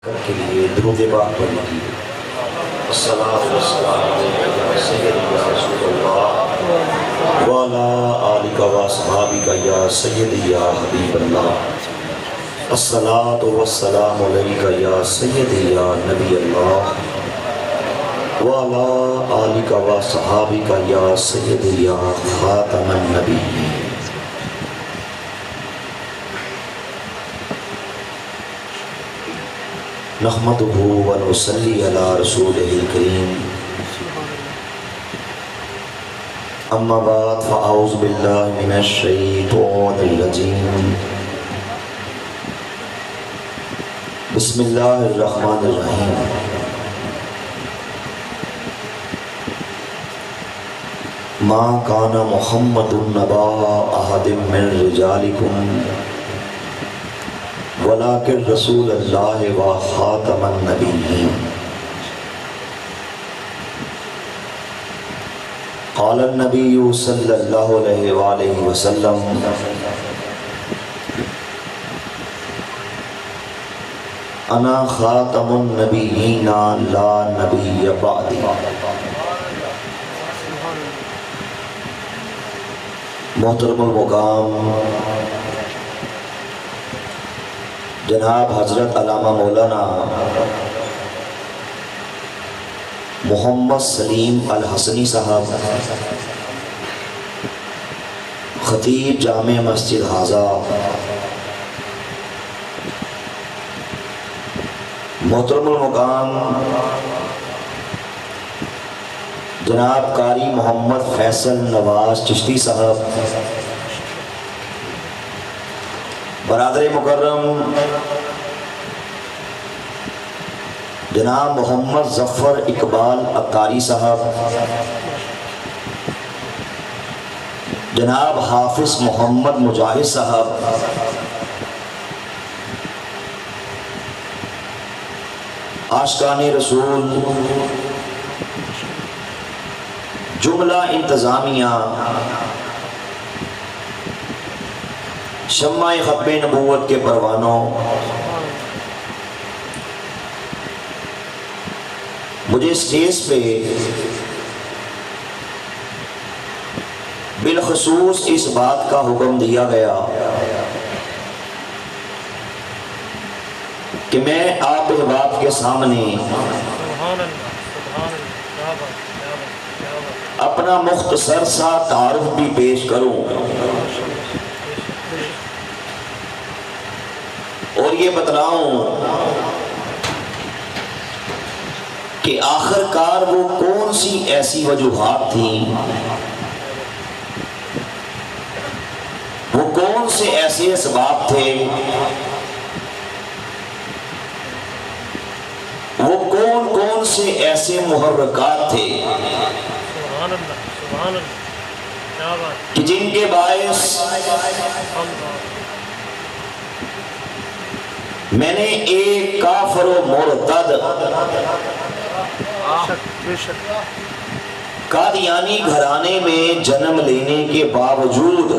کے لیے درود پاک پڑھیے۔ الصلاۃ والسلام علیک یا سیدی یا رسول اللہ وعلی آلک و اصحابک یا سیدی یا حبیب اللہ۔ الصلاۃ والسلام علیک یا سیدی یا نبی اللہ وعلی آلک و اصحابک یا سیدی یا خاتم النبیین۔ نحمدہ ونصلی علی رسولہ الکریم، اما بعد فاعوذ باللہ من الشیطان الرجیم، بسم اللہ الرحمن الرحیم۔ ما کان محمد نبا احد من رجالکم ولیکن رسول اللہ و خاتم النبیین۔ قال النبی صلی اللہ علیہ وآلہ وسلم انا خاتم النبیین لا نبی بعدی۔ محترم المقام جناب حضرت علامہ مولانا محمد سلیم الحسنی صاحب، خطیب جامع مسجد حاضہ، محترم المقام جناب قاری محمد فیصل نواز چشتی صاحب، برادر مکرم جناب محمد ظفر اقبال عطاری صاحب، جناب حافظ محمد مجاہد صاحب، عاشقان رسول، جملہ انتظامیہ، شمع ختم نبوت کے پروانوں، مجھے اسٹیج پہ بالخصوص اس بات کا حکم دیا گیا کہ میں آپ احباب کے سامنے اپنا مختصر سا تعارف بھی پیش کروں اور یہ بتلاؤں کہ آخر کار وہ کون سی ایسی وجوہات تھیں، وہ کون سے ایسے اسباب تھے، وہ کون سے ایسے محرکات تھے کہ جن کے باعث میں نے ایک کافر و مرتد قادیانی گھرانے میں جنم لینے کے باوجود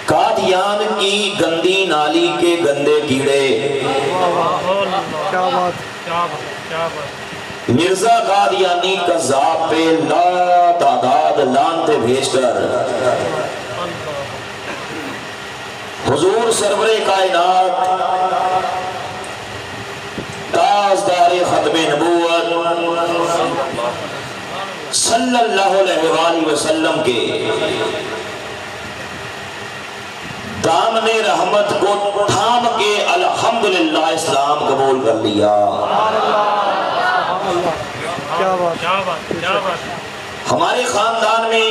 قادیان کی گندی نالی کے گندے کیڑے مرزا قادیانی قذاب پہ لا تعداد لعنتیں بھیج کر حضور سرور کائنات تاجدار ختم نبوت صلی اللہ علیہ وآلہ وسلم کے دامن رحمت کو تھام کے الحمدللہ اسلام قبول کر لیا۔ ہمارے خاندان میں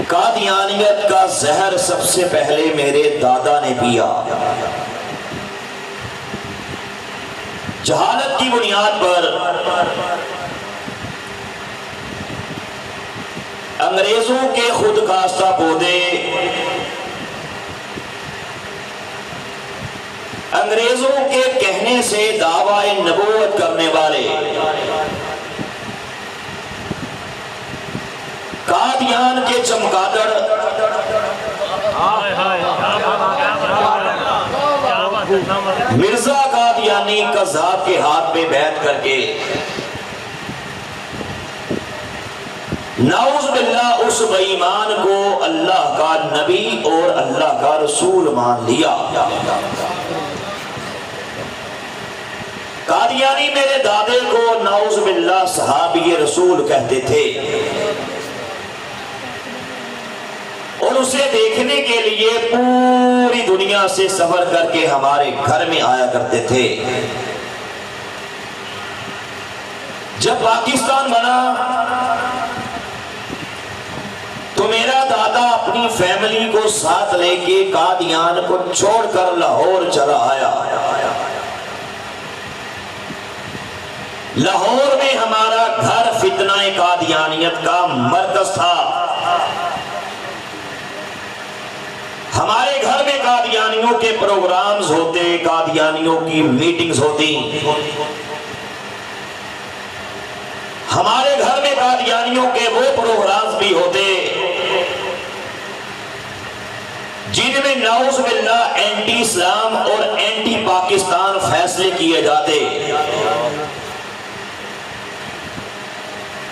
قادیانیت کا زہر سب سے پہلے میرے دادا نے پیا۔ جہالت کی بنیاد پر انگریزوں کے خود کاشتہ پودے، انگریزوں کے کہنے سے دعوی نبوت کرنے والے قادیان کے چمگادڑ مرزا قادیانی قذاب کے ہاتھ میں بیعت کر کے نعوذ باللہ اس بے ایمان کو اللہ کا نبی اور اللہ کا رسول مان لیا۔ قادیانی میرے دادے کو نعوذ باللہ صحابی رسول کہتے تھے، اور اسے دیکھنے کے لیے پوری دنیا سے سفر کر کے ہمارے گھر میں آیا کرتے تھے۔ جب پاکستان بنا تو میرا دادا اپنی فیملی کو ساتھ لے کے قادیان کو چھوڑ کر لاہور چلا آیا۔ لاہور میں ہمارا گھر فتنہ قادیانیت کا مرکز تھا۔ ہمارے گھر میں قادیانیوں کے پروگرامز ہوتے، قادیانیوں کی میٹنگز ہوتی، ہمارے گھر میں قادیانیوں کے وہ پروگرامز بھی ہوتے جن میں نعوذ باللہ اینٹی اسلام اور اینٹی پاکستان فیصلے کیے جاتے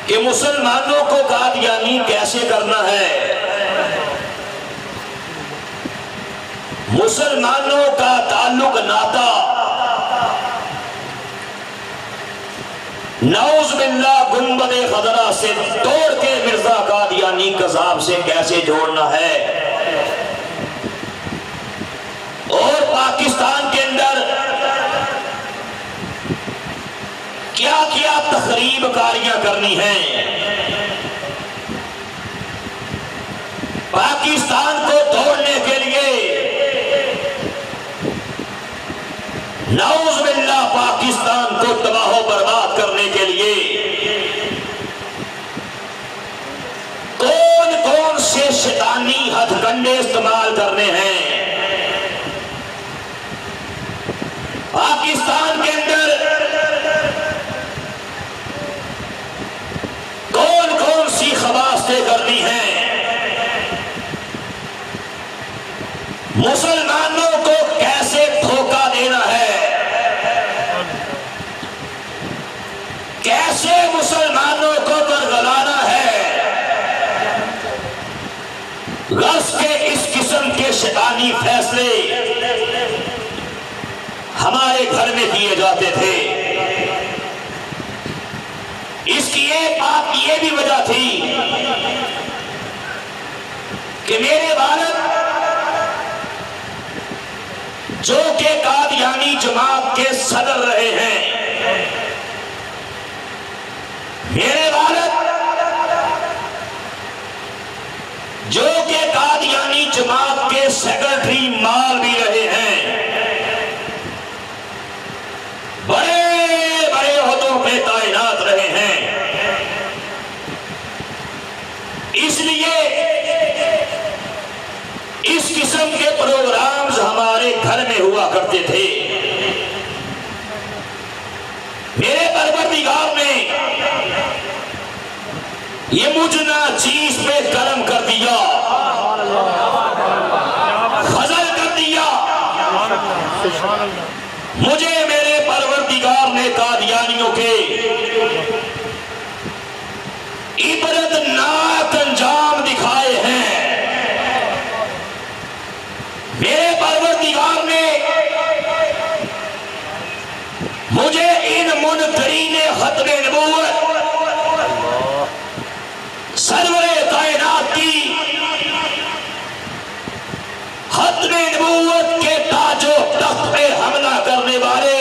کہ مسلمانوں کو قادیانی کیسے کرنا ہے، مسلمانوں کا تعلق ناتا نعوذ باللہ گنبد خضرا سے توڑ کے مرزا قادیانی قذاب سے کیسے جوڑنا ہے، اور پاکستان کے اندر کیا کیا تخریب کاریاں کرنی ہیں، پاکستان کو توڑنے کے لیے نعوذ باللہ پاکستان کو تباہ و برباد کرنے کے لیے کون کون سے شیطانی ہتھ کنڈے استعمال کرنے ہیں۔ پاکستان کے اندر کون کون سی خباستیں کرنی ہیں، مسلمانوں کو کیسے دھوکہ دینا ہے، کیسے مسلمانوں کو برگلانا ہے، غرض کے اس قسم کے شیطانی فیصلے ہمارے گھر میں کیے جاتے تھے۔ اس کی ایک بات یہ بھی وجہ تھی کہ میرے والد جو کہ قادیانی جماعت کے صدر رہے ہیں، میرے والد جو کہ قادیانی جماعت کے سیکرٹری مال بھی رہے ہیں، بڑے بڑے عہدوں پہ تعینات رہے ہیں، اس لیے اس قسم کے پروگرامز ہمارے گھر میں ہوا کرتے تھے۔ میرے پروردگار نے یہ مجھنا چیز پہ کرم کر دیا، فضل کر دیا، مجھے میرے پروردگار نے قادیانیوں کے عبرتناک انجام دکھائے ہیں۔ میرے پروردگار نے مجھے ان منکرین ختم نبوت سرور کائنات کی ختم نبوت کے تاج و تخت پہ حملہ کرنے والے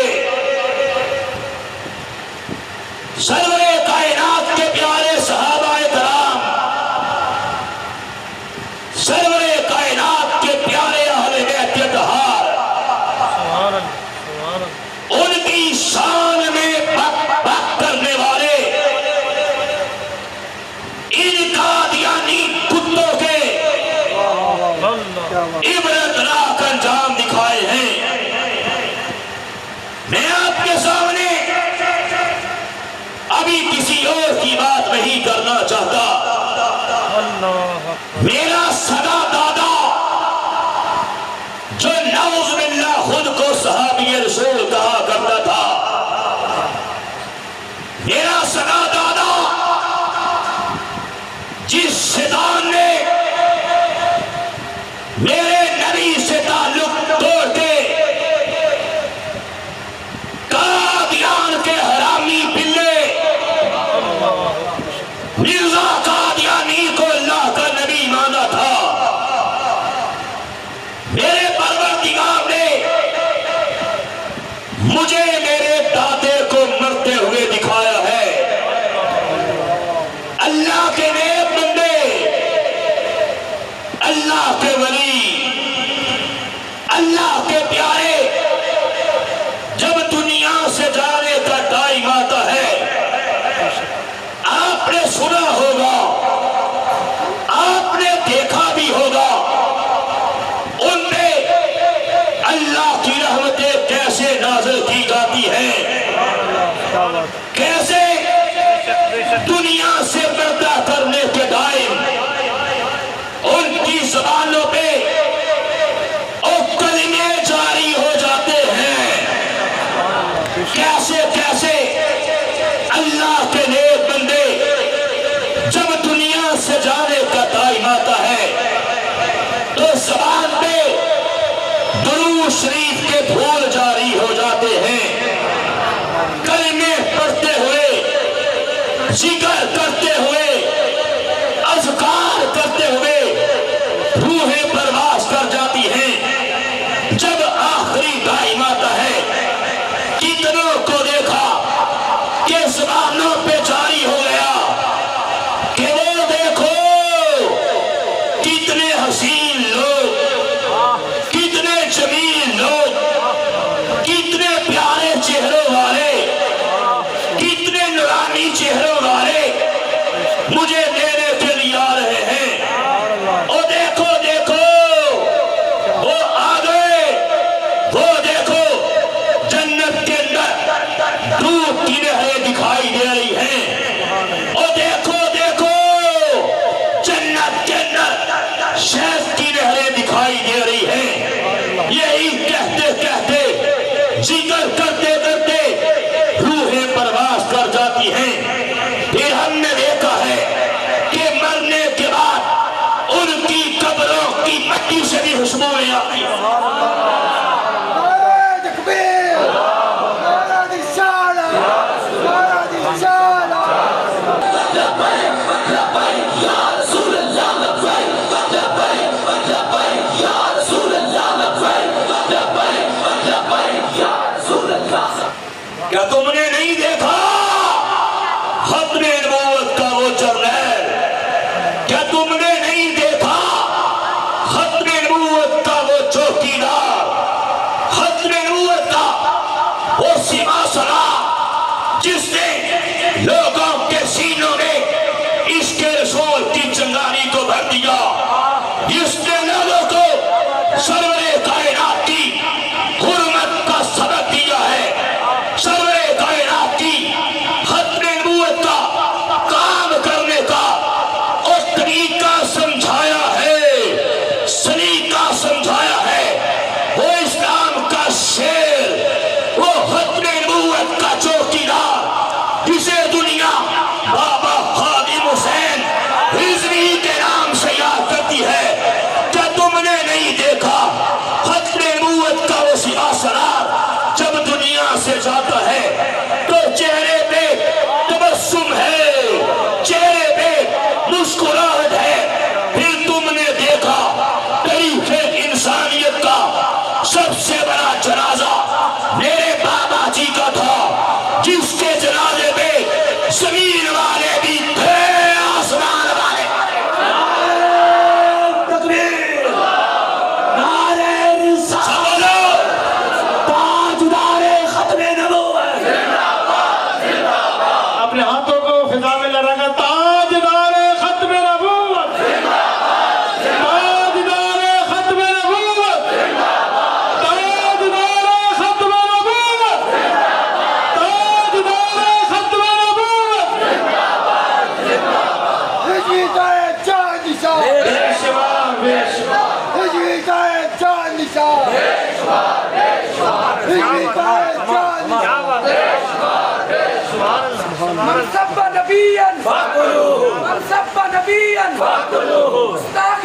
سرور کائنات کے پیارے صحابہ کرام، سرور کائنات کے پیارے اہل بیت اطہار، ان کی شان میں بک بک کرنے والے ان قادیانی کتوں کے عبرتناک انجام دکھائے ہیں۔ میں آپ کے سامنے ابھی کسی اور کی بات نہیں کرنا چاہتا۔ میرا سدا دادا جو نعوذ باللہ خود کو صحابہ میرے نبی سے تعلق توڑ کے قادیان کے حرامی بلے مرزا قادیانی کو اللہ کا نبی مانا تھا. میرے پروردگار نے مجھے میرے دادے کو مرتے ہوئے دکھایا ہے. اللہ کے نیک بندے، اللہ کے ولی، اللہ کے پیارے، جب دنیا سے جانے کا ٹائم آتا ہے، آپ نے سنا ہوگا، آپ نے دیکھا بھی ہوگا، ان پہ اللہ کی رحمتیں کیسے نازل کی جاتی ہیں، کیسے دنیا سے پردہ کرنے کے ٹائم ان کی زبانوں پہ اور کلمے جاری ہو جاتے ہیں. کیسے کیسے اللہ کے نیک بندے جب دنیا سے جانے کا ٹائم آتا ہے تو زبان پہ درود شریف کے پھول جاری ہو جاتے ہیں. کلمے پڑھتے ہوئے، ذکر کرتے ہوئے، اذکار کرتے ہوئے روحیں پرواز کر جاتی ہیں. جب آخری ٹائم آتا ہے، کتنوں کو دیکھا کہ زبانوں پہ جاری ہو گیا کہ وہ دیکھو کتنے حسین لوگ، کتنے جمیل لوگ، کتنے پیارے چہروں والے، کتنے نورانی چہروں والے مجھے لینے کے لیے آ رہے ہیں. اور دیکھو دیکھو وہ آ گئے، وہ دیکھو جنت کے اندر دودھ کی نہریں دکھائی دے رہی ہیں. اور دیکھو دیکھو جنت کے اندر شہد کی نہریں دکھائی دے رہی ہیں. یہی کہتے کہتے، ذکر کرتے کرتے روحیں پرواز کر جاتی ہیں. پھر ہم نے دیکھا ہے کہ مرنے کے بعد ان کی قبروں کی مٹی سے بھی خوشبوئیں آتی ہیں. نعرہ تکبیر، نعرہ رسالہ، نعرہ رسالہ. کیا تم نے نہیں دیکھا ختم نبوت کا وہ جرنیل؟ کیا تم نے نہیں دیکھا ختم نبوت کا وہ چوکیدار؟ ختم نبوت کا وہ سپاہ سالار جس نے لوگوں کے سینوں میں عشق رسول کی چنگاری کو بھر دیا، جس نے لوگوں کو سرور کائنات کی حرمت کا سبق دیا ہے، سرور کائنات کی ختم نبوت کا کام کرنے کا اور طریقہ سمجھایا ہے، سلیقہ سمجھایا ہے. وہ اسلام کا شیر، وہ ختم نبوت کا چوکیدار جسے دنیا بابا خادم حسین رضوی کے نام سے یاد کرتی ہے. کیا تم نے نہیں دیکھا ختم نبوت کا وہ سپاہ سالار جب دنیا سے جاتا ہے تو چہرے پہ تبسم ہے، چہرے پہ مسکراہٹ ہے. پھر تم نے دیکھا تاریخ انسانیت کا سب سے بڑا جنازہ میرے بابا جی کا تھا، جس کے جنازے پہ زمین والے بھی تھے، آسمان والے. تکبیر، نعرہ رسالہ، تاجدار ختم نبوت. اپنے ہاتھوں کو فضا میں لہرا کر تاجدار ختم نبوت، تاجدار ختم نبوت، تاجدار ختم نبوت، تاجدار ختم نبوت. رضوی کا ایک چاند نشان، بے شمار بے شمار. رضوی کا ایک چاند نشان، رضوی کا ایک چاند نشان. من سب نبیًا فاقتلوہ، من سب نبیًا فاقتلوہ. گستاخ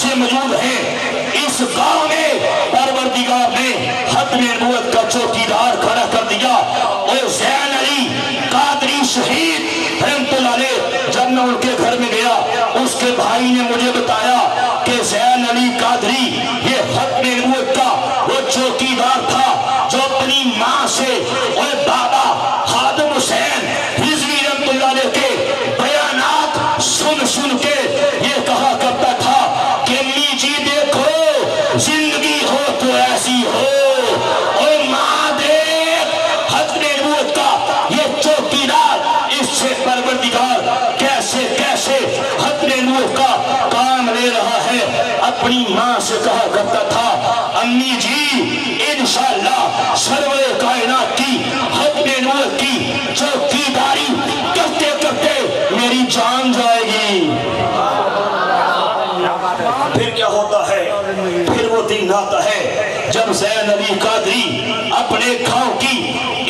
سے موجود ہیں۔ اس گاؤں میں پروردگار نے ختم نبوت کا چوکیدار کھڑا کر دیا۔ اور زین علی قادری شہید رحمت اللہ علیہ، جب میں ان کے گھر میں گیا اس کے بھائی نے مجھے بتایا کہ زین علی قادری یہ ختم نبوت کا وہ چوکیدار تھا جو اپنی ماں سے اور بابا خادم حسین رضوی رحمت اللہ علیہ کے بیانات سن سن کے یہ کہا کرتا تھا کہ امی جی دیکھو زندگی ہو تو ایسی ہو، اور ماں دیکھ ختم نبوت کا یہ چوکیدار، اس سے پروردگار کیسے کیسے ختم نبوت کا کام لے رہا ہے۔ اپنی ماں سے کہا کرتا تھا امی جی انشاءاللہ سرور کائنات کی ختم نبوت کی چوکیداری کرتے کرتے میری جان جائے گی۔ پھر کیا ہوتا ہے؟ پھر وہ دن آتا ہے جب زین علی قادری اپنے گاؤں کی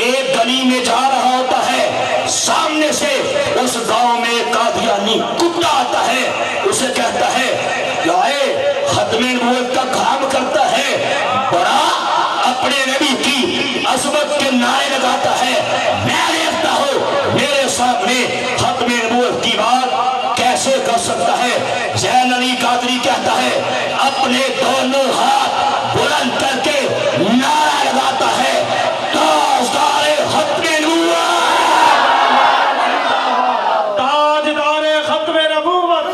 ایک گلی میں جا رہا ہوتا ہے، سامنے سے اس گاؤں میں ایک قادیانی کتا آتا ہے، اسے کہتا ہے یائے ختم نبوت کا کام کرتا ہے، بڑا اپنے نبی کی عظمت کے نعرے لگاتا ہے، میں دیکھتا ہوں میرے سامنے ختم نبوت کی بات کیسے کر سکتا ہے۔ زین علی قادری کہتا ہے اپنے دونوں ہاتھ بلند کر کے نعرہ لگاتا ہے تاجدار ختم نبوت، تاجدار ختم نبوت،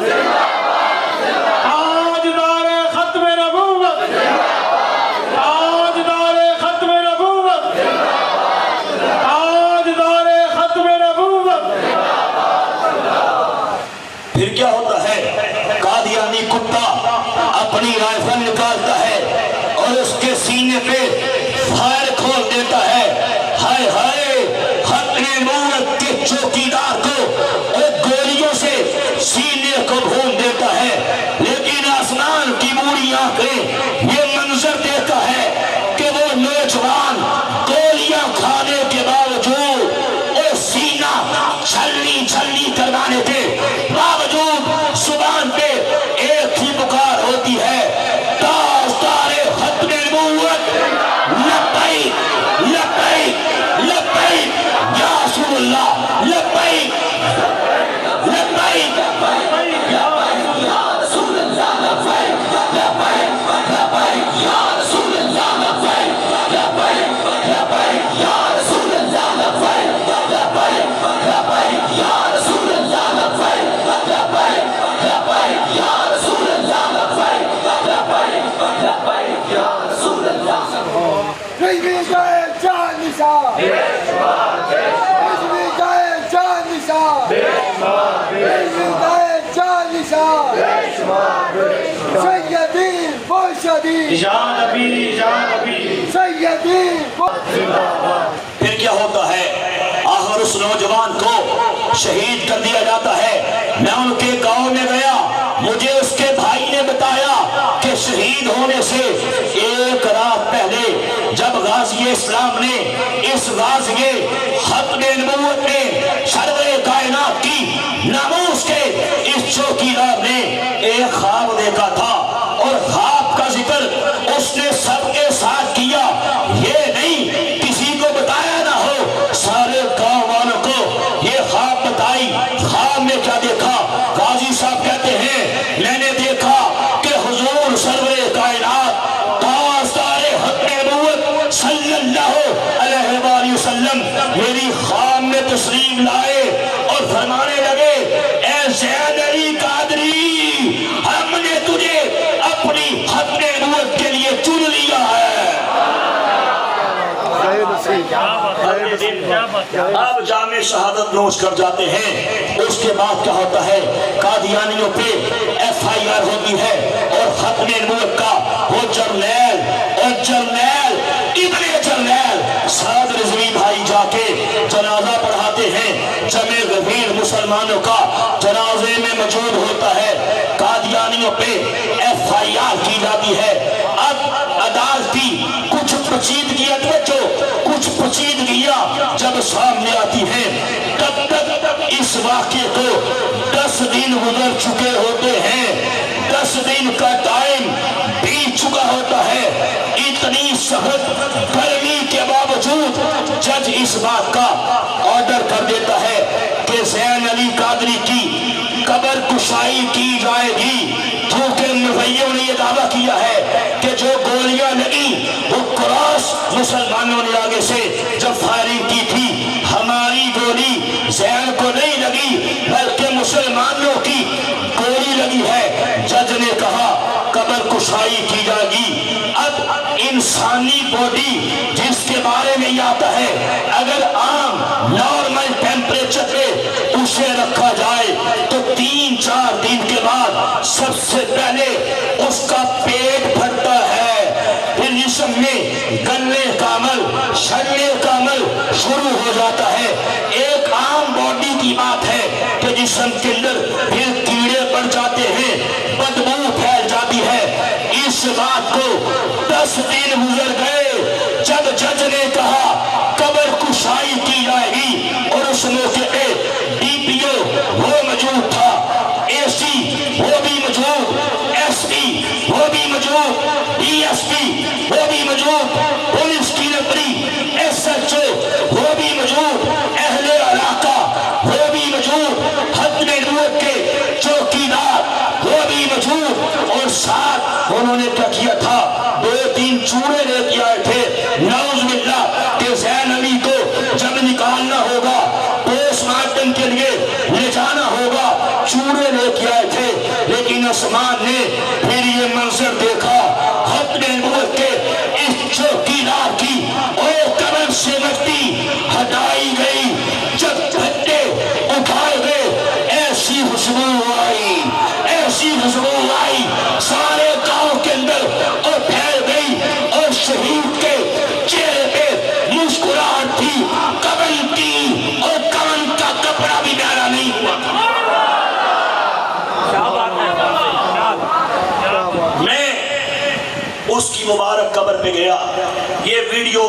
تاجدار ختم نبوت، تاجدار ختم نبوت، تاجدار ختم نبوت۔ پھر کیا ہوتا ہے؟ قادیانی کتا اپنی رائفل نکالتا ہے اور اس کے سینے پہ فائر کھول دیتا ہے۔ ہائے ہائے ختم نبوت کے چوکیدار کو اور گولیوں سے سینے کو بھون دیتا ہے، لیکن آسمان کی موری آنکھیں یہ منظر دیکھتا ہے کہ وہ نوجوان گولیاں کھانے کے باوجود اور سینہ چھلنی چھلنی کروانے کے باوجود زبان پہ ایک ہی پکار ہوتی ہے تاجدار ختم نبوت، لبیک لبیک لبیک یا رسول اللہ، لبیک لبیک یا رسول اللہ، لبیک لبیک لبیک یا رسول اللہ، لبیک لبیک لبیک یا رسول اللہ، لبیک لبیک لبیک یا رسول اللہ، لبیک لبیک لبیک یا رسول اللہ، لبیک لبیک لبیک یا رسول اللہ۔ رضوی جائے جان نثار، رضوی جائے جان نثار، رضوی جائے جان نثار، سیدی مرشدی، یا نبی یا نبی۔ سیدی پھر کیا ہوتا ہے؟ آخر اس نوجوان کو شہید کر دیا جاتا ہے۔ میں ان کے گاؤں میں گیا، مجھے اس کے بھائی نے بتایا کہ شہید ہونے سے ایک رات پہلے جب غازی اسلام نے اس غازی ختم نبوت میں سرور کائنات کی ناموس کے اس چوکیدار نے ایک خواب دیکھا تھا، اور خواب کا ذکر اس نے سب کے ساتھ کیا، یہ نہیں کسی کو بتایا نہ ہو، سارے گاؤں والوں کو یہ خواب بتائی۔ خواب میں کیا دیکھا؟ غازی صاحب کہتے ہیں میں نے دیکھا کہ حضور سرور کائنات تاجدار ختم نبوت صلی اللہ علیہ وآلہ وسلم میری خواب میں تشریف لائے اور فرمانے لگے اے زین علی قادری، ہم نے تجھے اپنی ختم نبوت کے لیے چن لیا ہے۔ اب جامع شہادت نوش کر جاتے ہیں۔ اس کے بعد کیا ہوتا ہے؟ قادیانیوں پہ ایف آئی آر ہوتی ہے اور ختم نبوت کا وہ جرنیل اور جرنیل ابن جرنیل سعد رضوی بھائی جا کے جنازہ پڑھاتے ہیں۔ جمع غفیر مسلمانوں کا جنازے میں موجود ہوتا ہے۔ قادیانیوں پہ ایف آئی آر کی جاتی ہے۔ اب عدالتی کچھ پیچیدگیاں کچھ پیچیدگیاں جب سامنے آتی ہیں، تب تک اس واقعے کو 10 دن گزر چکے ہوتے ہیں۔ 10 دن کا ٹائم بیت چکا ہوتا ہے، اتنی سخت گرمی کے باوجود جج اس بات کا آرڈر کر دیتا ہے کہ زین علی قادری کی قبر کشائی کی جائے گی، کیونکہ مرئیوں نے یہ دعویٰ کیا ہے کہ جو گولیاں لگی وہ کراس مسلمانوں نے آگے سے جب فائرنگ کی تھی، ہماری گولی زین کو نہیں لگی بلکہ مسلمانوں کی گولی لگی ہے۔ جج نے کہا قبر کشائی کی جائے گی۔ اب انسانی باڈی جس کے بارے میں یہ آتا ہے، اگر عام نارمل ٹیمپریچر پہ اسے رکھا جائے تو 3-4 دن کے بعد سب سے پہلے اس کا پیٹ پھٹتا ہے، پھر جسم میں گلنے کا عمل، سڑنے کا عمل شروع ہو جاتا ہے۔ ایک عام باڈی کی بات ہے کہ جسم کے اندر پھر کیڑے پڑ جاتے ہیں، بدبو پھیل جاتی ہے۔ اس بات کو 10 دن گزر گئے جب جج نے کہا قبر کشائی کی جائے گی، اور اس موقع پہ ڈی پی او وہ موجود تھا، اے سی وہ بھی موجود، ایس پی وہ بھی موجود، ڈی ایس پی وہ بھی موجود، پولیس کی نفری ایس ایچ او وہ بھی موجود، اہل علاقہ وہ بھی موجود، ختم نبوت کے چوکیدار وہ بھی موجود، اور ساتھ انہوں نے کیا کیا تھا، 2-3 چوڑے لے کے آئے تھے، نعوذ باللہ، کہ زین علی کو جب نکالنا ہوگا، پوسٹ مارٹم کے لیے لے جانا ہوگا، چوڑے لے کے آئے تھے۔ لیکن عثمان نے پھر یہ منظر دیکھا، ختم نبوت کے اس چوکیدار کی اور قبر سے مٹی ہٹائی گئی، جب گھٹے اٹھائے گئے، ایسی خوشبو آئی، ایسی خوشبو آئی سارے گاؤں کے اندر اور پھیل گئی، اور شہید کے چہرے پہ مسکراہٹ تھی، کفن کی، اور کفن کا کپڑا بھی میلا نہیں ہوا تھا۔ میں اس کی مبارک قبر پہ گیا، یہ ویڈیو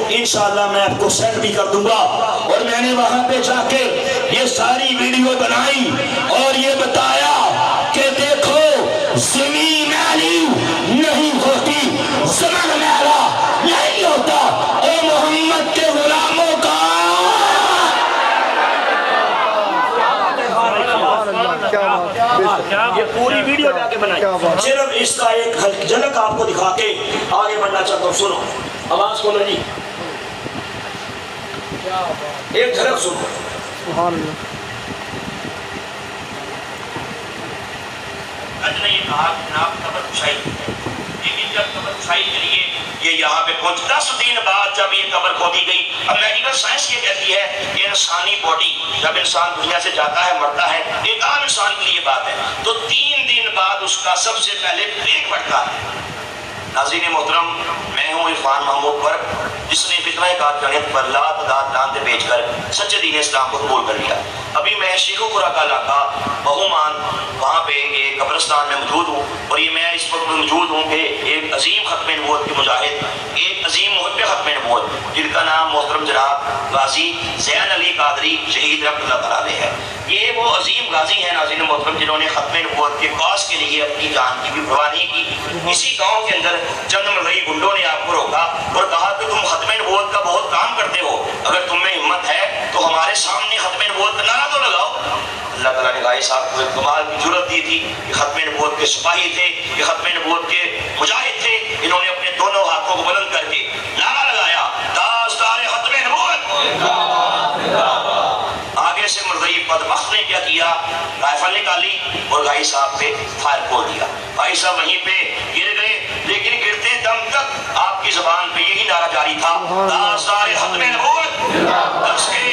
انشاءاللہ میں آپ کو سینڈ بھی کر دوں گا، اور میں نے وہاں پہ جا کے یہ ساری ویڈیو بنائی اور یہ بتایا کہ دیکھو زمین میلی نہیں ہوتی، زمن میلا نہیں ہوتا، اور محمد کے غلاموں کا یہ پوری ویڈیو جا کے بنائی، صرف اس کا ایک جھلک آپ کو دکھا کے آگے بڑھنا چاہتا ہوں۔ سنو آواز کھولو جی، ایک جھلک سنو۔ جج نے یہ کہا کہ جناب قبر کشائی، لیکن جب قبر کشائی کے لیے یہ یہاں پہ پہنچ 10 دن بعد جب یہ قبر کھودی گئی، اب میڈیکل سائنس یہ کہتی ہے کہ انسانی باڈی جب انسان دنیا سے جاتا ہے، مرتا ہے، ایک عام انسان کے لیے بات ہے، تو 3 دن بعد اس کا سب سے پہلے پیٹ پھٹتا ہے۔ ناظرین محترم، میں ہوں عرفان محمود پر، جس نے فتنہ قادیانیت پر لاتعداد ڈانتے بیچ کر سچے دین اسلام کو قبول کر لیا۔ ابھی میں شیخو پورہ کا علاقہ بہومان، وہاں پہ ایک قبرستان میں موجود ہوں، اور یہ میں اس وقت موجود ہوں کہ ایک عظیم ختم نبوت کے مجاہد، ایک عظیم محب ختم نبوت، جن کا نام محترم جناب غازی زین علی قادری شہید رحمۃ اللہ تعالیٰ علیہ ہے۔ یہ وہ عظیم غازی ہیں ناظرین محترم جنہوں نے ختم نبوت کے کاز کے لیے اپنی جان کی بھی پرواہ نہیں کی۔ اسی گاؤں کے اندر چند مرئی گنڈوں نے آپ کو روکا اور کہا کہ تم ختم نبوت کا بہت کام کرتے ہو، اگر تم میں ہمت ہے تو ہمارے سامنے ختم نبوت کا نعرہ تو لگاؤ۔ اللہ تعالیٰ نے غازی صاحب کو کمال کی جرت دی تھی کہ ختم نبوت کے سپاہی تھے، کہ ختم نبوت کے مجاہد تھے، انہوں نے اپنے دونوں ہاتھوں کو بلند کر کے نعرہ لگایا، تاجدار ختم نبوت۔ آگے سے مرزئی بدبخت نے کیا کیا، رائفل نکالی اور غازی صاحب پہ فائر کھول دیا۔ غازی صاحب وہیں پہ گر گئے، لیکن گرتے دم تک آپ کی زبان پہ یہی نعرہ جاری تھا، تاجدار ختم نبوت۔ بس کے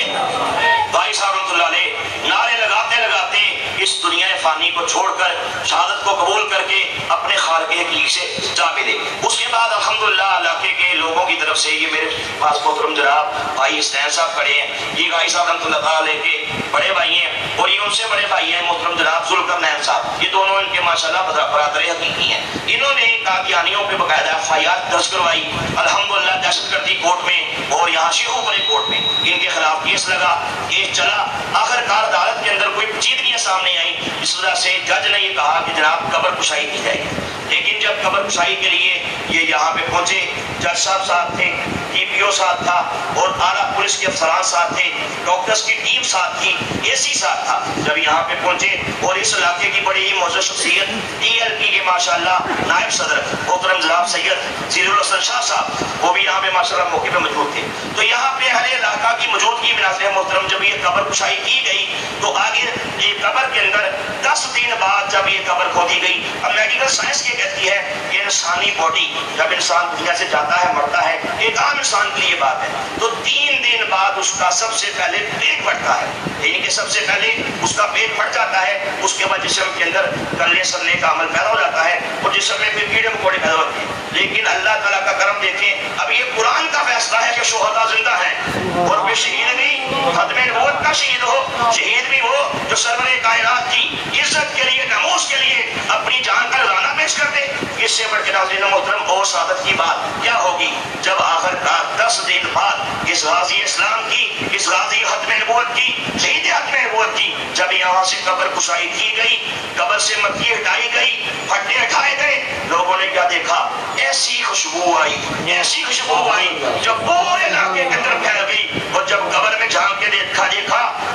غازی صاحب رحمۃ اللہ علیہ نعرے لگاتے لگاتے اس دنیا فانی کو چھوڑ کر شہادت کو قبول کر کے اپنے خالق حقیقی سے جا ملے۔ اس کے بعد الحمدللہ علاقے کے لوگوں کی طرف سے، یہ میرے پاس محترم جناب بھائی حسین صاحب کھڑے ہیں، یہ غازی صاحب رحمۃ اللہ علیہ کے بڑے بھائی ہیں، اور یہ ان سے بڑے بھائی ہیں محترم جناب ذوالقرنین صاحب، یہ دونوں ان کے ماشاءاللہ برادر حقیقی ہیں۔ انہوں نے قادیانیوں پہ باقاعدہ FIR درج کروائی، الحمدللہ دہشت گردی کورٹ میں، اور یہاں شیخو پورے کورٹ میں ان کے خلاف کیس لگا، کیس چلا، آخر کار عدالت کے اندر کوئی پیچیدگیاں سامنے آئیں، اس وجہ سے جج نے یہ کہا کہ جناب قبر کشائی کی جائے گی. لیکن جب قبر کشائی کے لیے یہ یہاں پہ پہنچے، جج صاحب ساتھ تھے، ڈی پی او ساتھ تھا اور اعلیٰ پولیس کے افسران ساتھ تھے، ڈاکٹرز کی ٹیم ساتھ تھی، اے سی ساتھ تھا. جب یہاں پہ پہنچے اور اس علاقے کی بڑی ہی معزز شخصیت ٹی ایل پی کے ماشاءاللہ نائب صدر محترم جناب سید ضیاء الحسن شاہ صاحب، وہ بھی یہاں پہ ماشاءاللہ موقع پہ موجود تھے. تو یہاں پہ اہل علاقہ کی موجودگی میں ناظرین محترم جب یہ قبر کشائی کی گئی تو آگے یہ قبر کے اندر 10 دن بعد جب یہ قبر کھودی گئی. اب میڈیکل سائنس یہ کہتی ہے کہ انسانی باڈی جب انسان دنیا سے جاتا ہے مرتا ہے، ایک عام انسان کے لیے بات ہے، تو 3 دن بعد اس کا سب سے پہلے پیٹ پھٹتا ہے، یعنی کہ سب سے پہلے اس کا پیٹ پھٹ جاتا ہے. اس کے بعد جسم کے اندر گلنے سڑنے کا عمل پیدا ہو جاتا ہے اور جسم میں پھر کیڑے مکوڑے پیدا ہوتے ہیں. لیکن اللہ تعالیٰ کا کرم دیکھیں، اب یہ قرآن کا فیصلہ ہے کہ شہداء زندہ ہیں اور پھر شہید بھی ختم نبوت کا شہید ہو، شہید بھی وہ جو سرور کائنات کی عزت کے لیے ناموس کے لیے اپنی جان کا نذرانہ پیش کر دے. اس سے بڑھ کے ناظرین محترم اور سعادت کی بات کیا ہوگی جب آخر کار 10 دن بعد اس غازی اسلام کی، اس غازی ختم نبوت کی، شہید ختم نبوت کی جب یہاں سے قبر کشائی کی گئی، قبر سے مٹی ہٹائی گئی، پھٹے ہٹائے گئے، لوگوں نے کیا دیکھا؟ ایسی خوشبو آئی، ایسی خوشبو آئی جو پورے علاقے کے اندر پھیل گئی. اور جب قبر میں جھانک کے دیکھا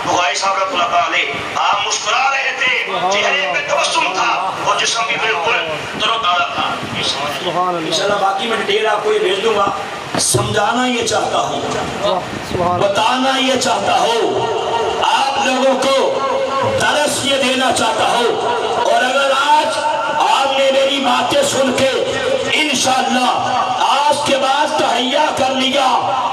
تو غازی صاحب رحمۃ اللہ علیہ آپ مسکرا رہے تھے، چہرے پہ تبسم تھا اور جسم بھی بالکل تر و تازہ تھا. انشاءاللہ باقی میں ڈیٹیل آپ کو یہ بھیج دوں گا. سمجھانا یہ چاہتا ہوں، بتانا یہ چاہتا ہوں، آپ لوگوں کو درس یہ دینا چاہتا ہوں. اور اگر آج آپ نے میری باتیں سن کے انشاءاللہ آج کے بعد تہیہ کر لیا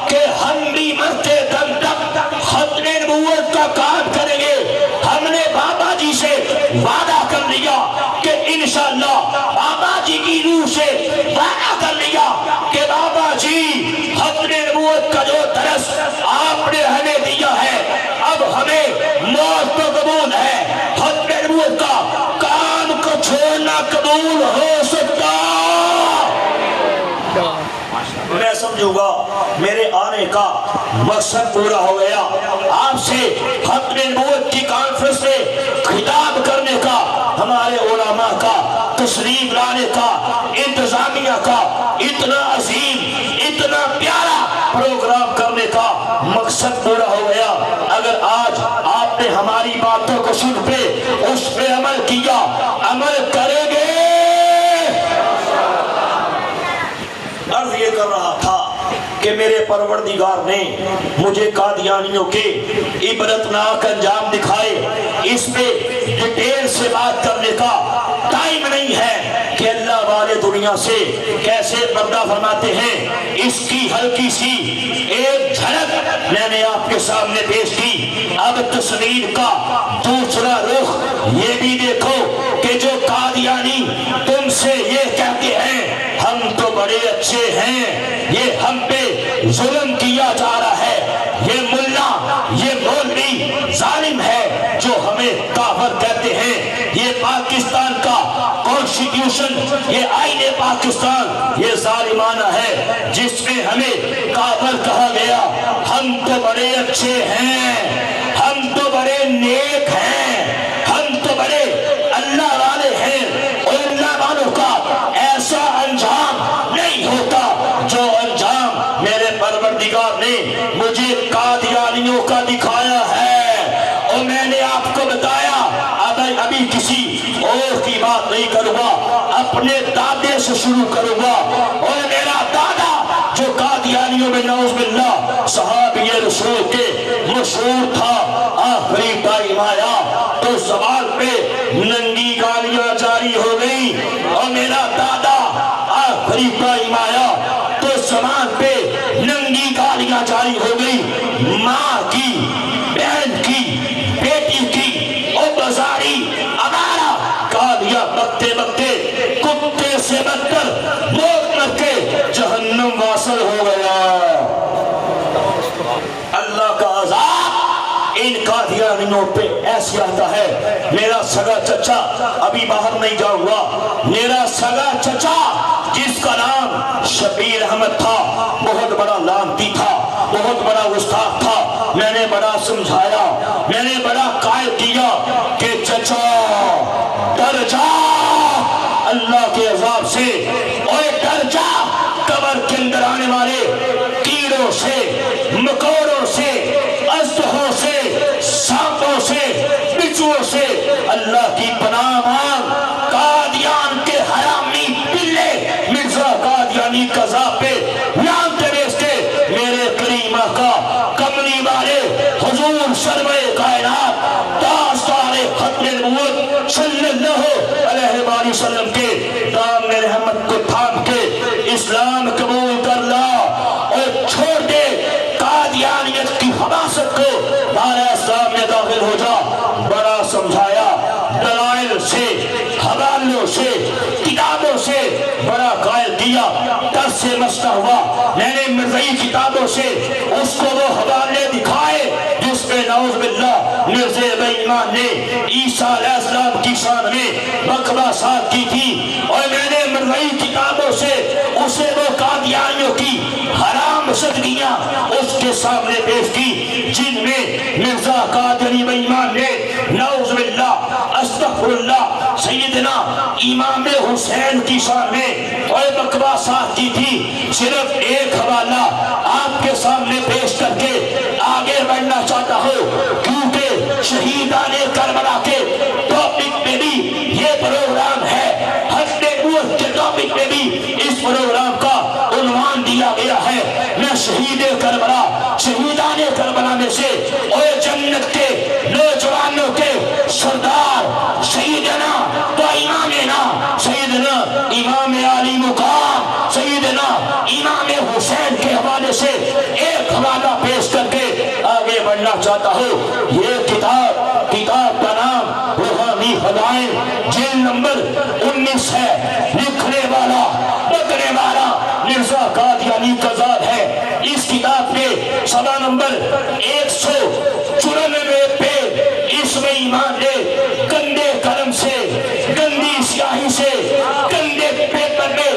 کہ ہم بھی مرتے دم تک ختم نبوت کا کام کریں گے، ہم نے بابا جی سے وعدہ کر لیا کہ انشاءاللہ بابا جی کی روح سے وعدہ کر لیا کہ بابا جی ختم نبوت کا جو درس آپ نے ہمیں دیا ہے اب ہمیں موت تو قبول ہے، ختم نبوت کا کام کو چھوڑنا قبول ہو سکتا. میں سمجھوں گا میرے آنے کا مقصد پورا ہو گیا. آپ سے ختم نبوت کی کانفرنس میں خطاب کرنے کا، ہمارے علماء کا تشریف لانے کا، انتظامیہ کا اتنا عظیم اتنا پیارا پروگرام کرنے کا مقصد پورا ہو گیا. اگر آج آپ نے ہماری باتوں کو سن پہ اس پہ عمل کیا، عمل کریں گے. عرض یہ کر رہا تھا کہ میرے پروردگار نے مجھے قادیانیوں کے عبرتناک انجام دکھائے. اس پہ ڈیٹیل سے بات کرنے کا ٹائم نہیں ہے کہ اللہ والے دنیا سے کیسے پردہ فرماتے ہیں. اس کی ہلکی سی ایک جھلک میں نے آپ کے سامنے پیش کی. اب تصویر کا دوسرا رخ یہ بھی دیکھو کہ جو قادیانی تم سے یہ کہتے ہیں ہم تو بڑے اچھے ہیں، یہ ہم پہ ظلم کیا جا رہا ہے، یہ ملا یہ مولوی ظالم ہے جو ہمیں کافر کہتے ہیں. یہ پاکستان کا کانسٹیٹیوشن، یہ آئین پاکستان یہ ظالمانہ ہے جس میں ہمیں کافر کہا گیا. ہم تو بڑے اچھے ہیں، ہم تو بڑے نیک ہیں، ہم تو بڑے اللہ والے ہیں. اور اللہ والوں کا ایسا انجام نہیں ہوتا جو انجام میرے پروردگار نے مجھے قادیانیوں کا دکھایا ہے. اور میں نے آپ کو بتایا ابھی کسی اور کی بات نہیں کروں گا، اپنے دادے سے شروع کروں گا. اور میرا دادا جو قادیانیوں میں نعوذ باللہ صحابی رسول کے مشہور تھا، آخری ٹائم آیا تو زبان پہ ننگی گالیاں جاری ہو گئی. اور میرا دادا آخری ٹائم آیا تو زبان پہ ننگی گالیاں جاری ہو گئی. ماں کی، بہن کی، بیٹی کی اور بازاری ہمارا گالیاں بکتے بکتے کتے سے بدتر موت مر کے جہنم واصل ہو گیا. اللہ کا عذاب ان قادیانیوں پہ ایسے آتا ہے. میرا سگا چچا، ابھی باہر نہیں جاؤں گا، میرا سگا چچا جس کا نام شبیر احمد تھا بہت بڑا لعنتی تھا، بہت بڑا گستاخ تھا. میں نے بڑا سمجھایا، میں نے بڑا قائل کیا کہ چچا اللہ کی پناہ مانگ، قادیان کے حرامی پلے مرزا قادیانی قضا پہ لعنت بیچتے میرے کریم آقا کملی والے حضور سرور کائنات تاجدار ختم نبوت صلی اللہ علیہ وآلہ وسلم کے دام میں رحمت کو تھام کے اسلام قبول کر لا اور چھوڑ دے قادیانیت کی حماست کو، دار اسلام میں داخل ہو جا۔ بڑا سمجھایا، دلائل سے، حوالوں سے، کتابوں سے بڑا قائل کیا، درس سے مسئلہ ہوا، میں نے مرزائی کتابوں سے اس کو وہ حوالے دکھائے جس میں نعوذ باللہ مرزا بے ایمان نے عیسیٰ علیہ السلام کی شان میں بکواسات کی تھی، اور میں نے مرزائی کتابوں سے اسے وہ قادیانیوں کی حرام صدقیاں اس کے سامنے پیش کی جن میں مرزا قادیانی بے ایمان نے نعوذ باللہ استغفر اللہ سیدنا امام حسین کی شان میں اور بکواسات کی تھی۔ صرف ایک حوالہ آپ کے سامنے پیش کر کے آگے بڑھنا چاہتا ہوں، کیونکہ شہیدان کربلا کے ٹاپک میں بھی یہ پروگرام ہے، ختم نبوت کے ٹاپک میں بھی اس پروگرام کا عنوان دیا گیا ہے۔ میں شہید کربلا، شہیدان کربلا میں سے اور جنت کے نوجوانوں کے سردار سیدنا تو امامنا سیدنا امام علی مقام سیدنا امام حسین کے حوالے سے ایک حوالہ پیش کر کے آگے بڑھنا چاہتا ہوں۔ یہ کتاب کا نام روحانی فضائل جلد نمبر 19 ہے، لکھنے والا پکڑنے والا مرزا قادیانی قزاد ہے۔ اس کتاب کے صفحہ نمبر 194 پہ اس میں ایمان نے گندے قلم سے، گندی سیاہی سے، گندے پیپر میں،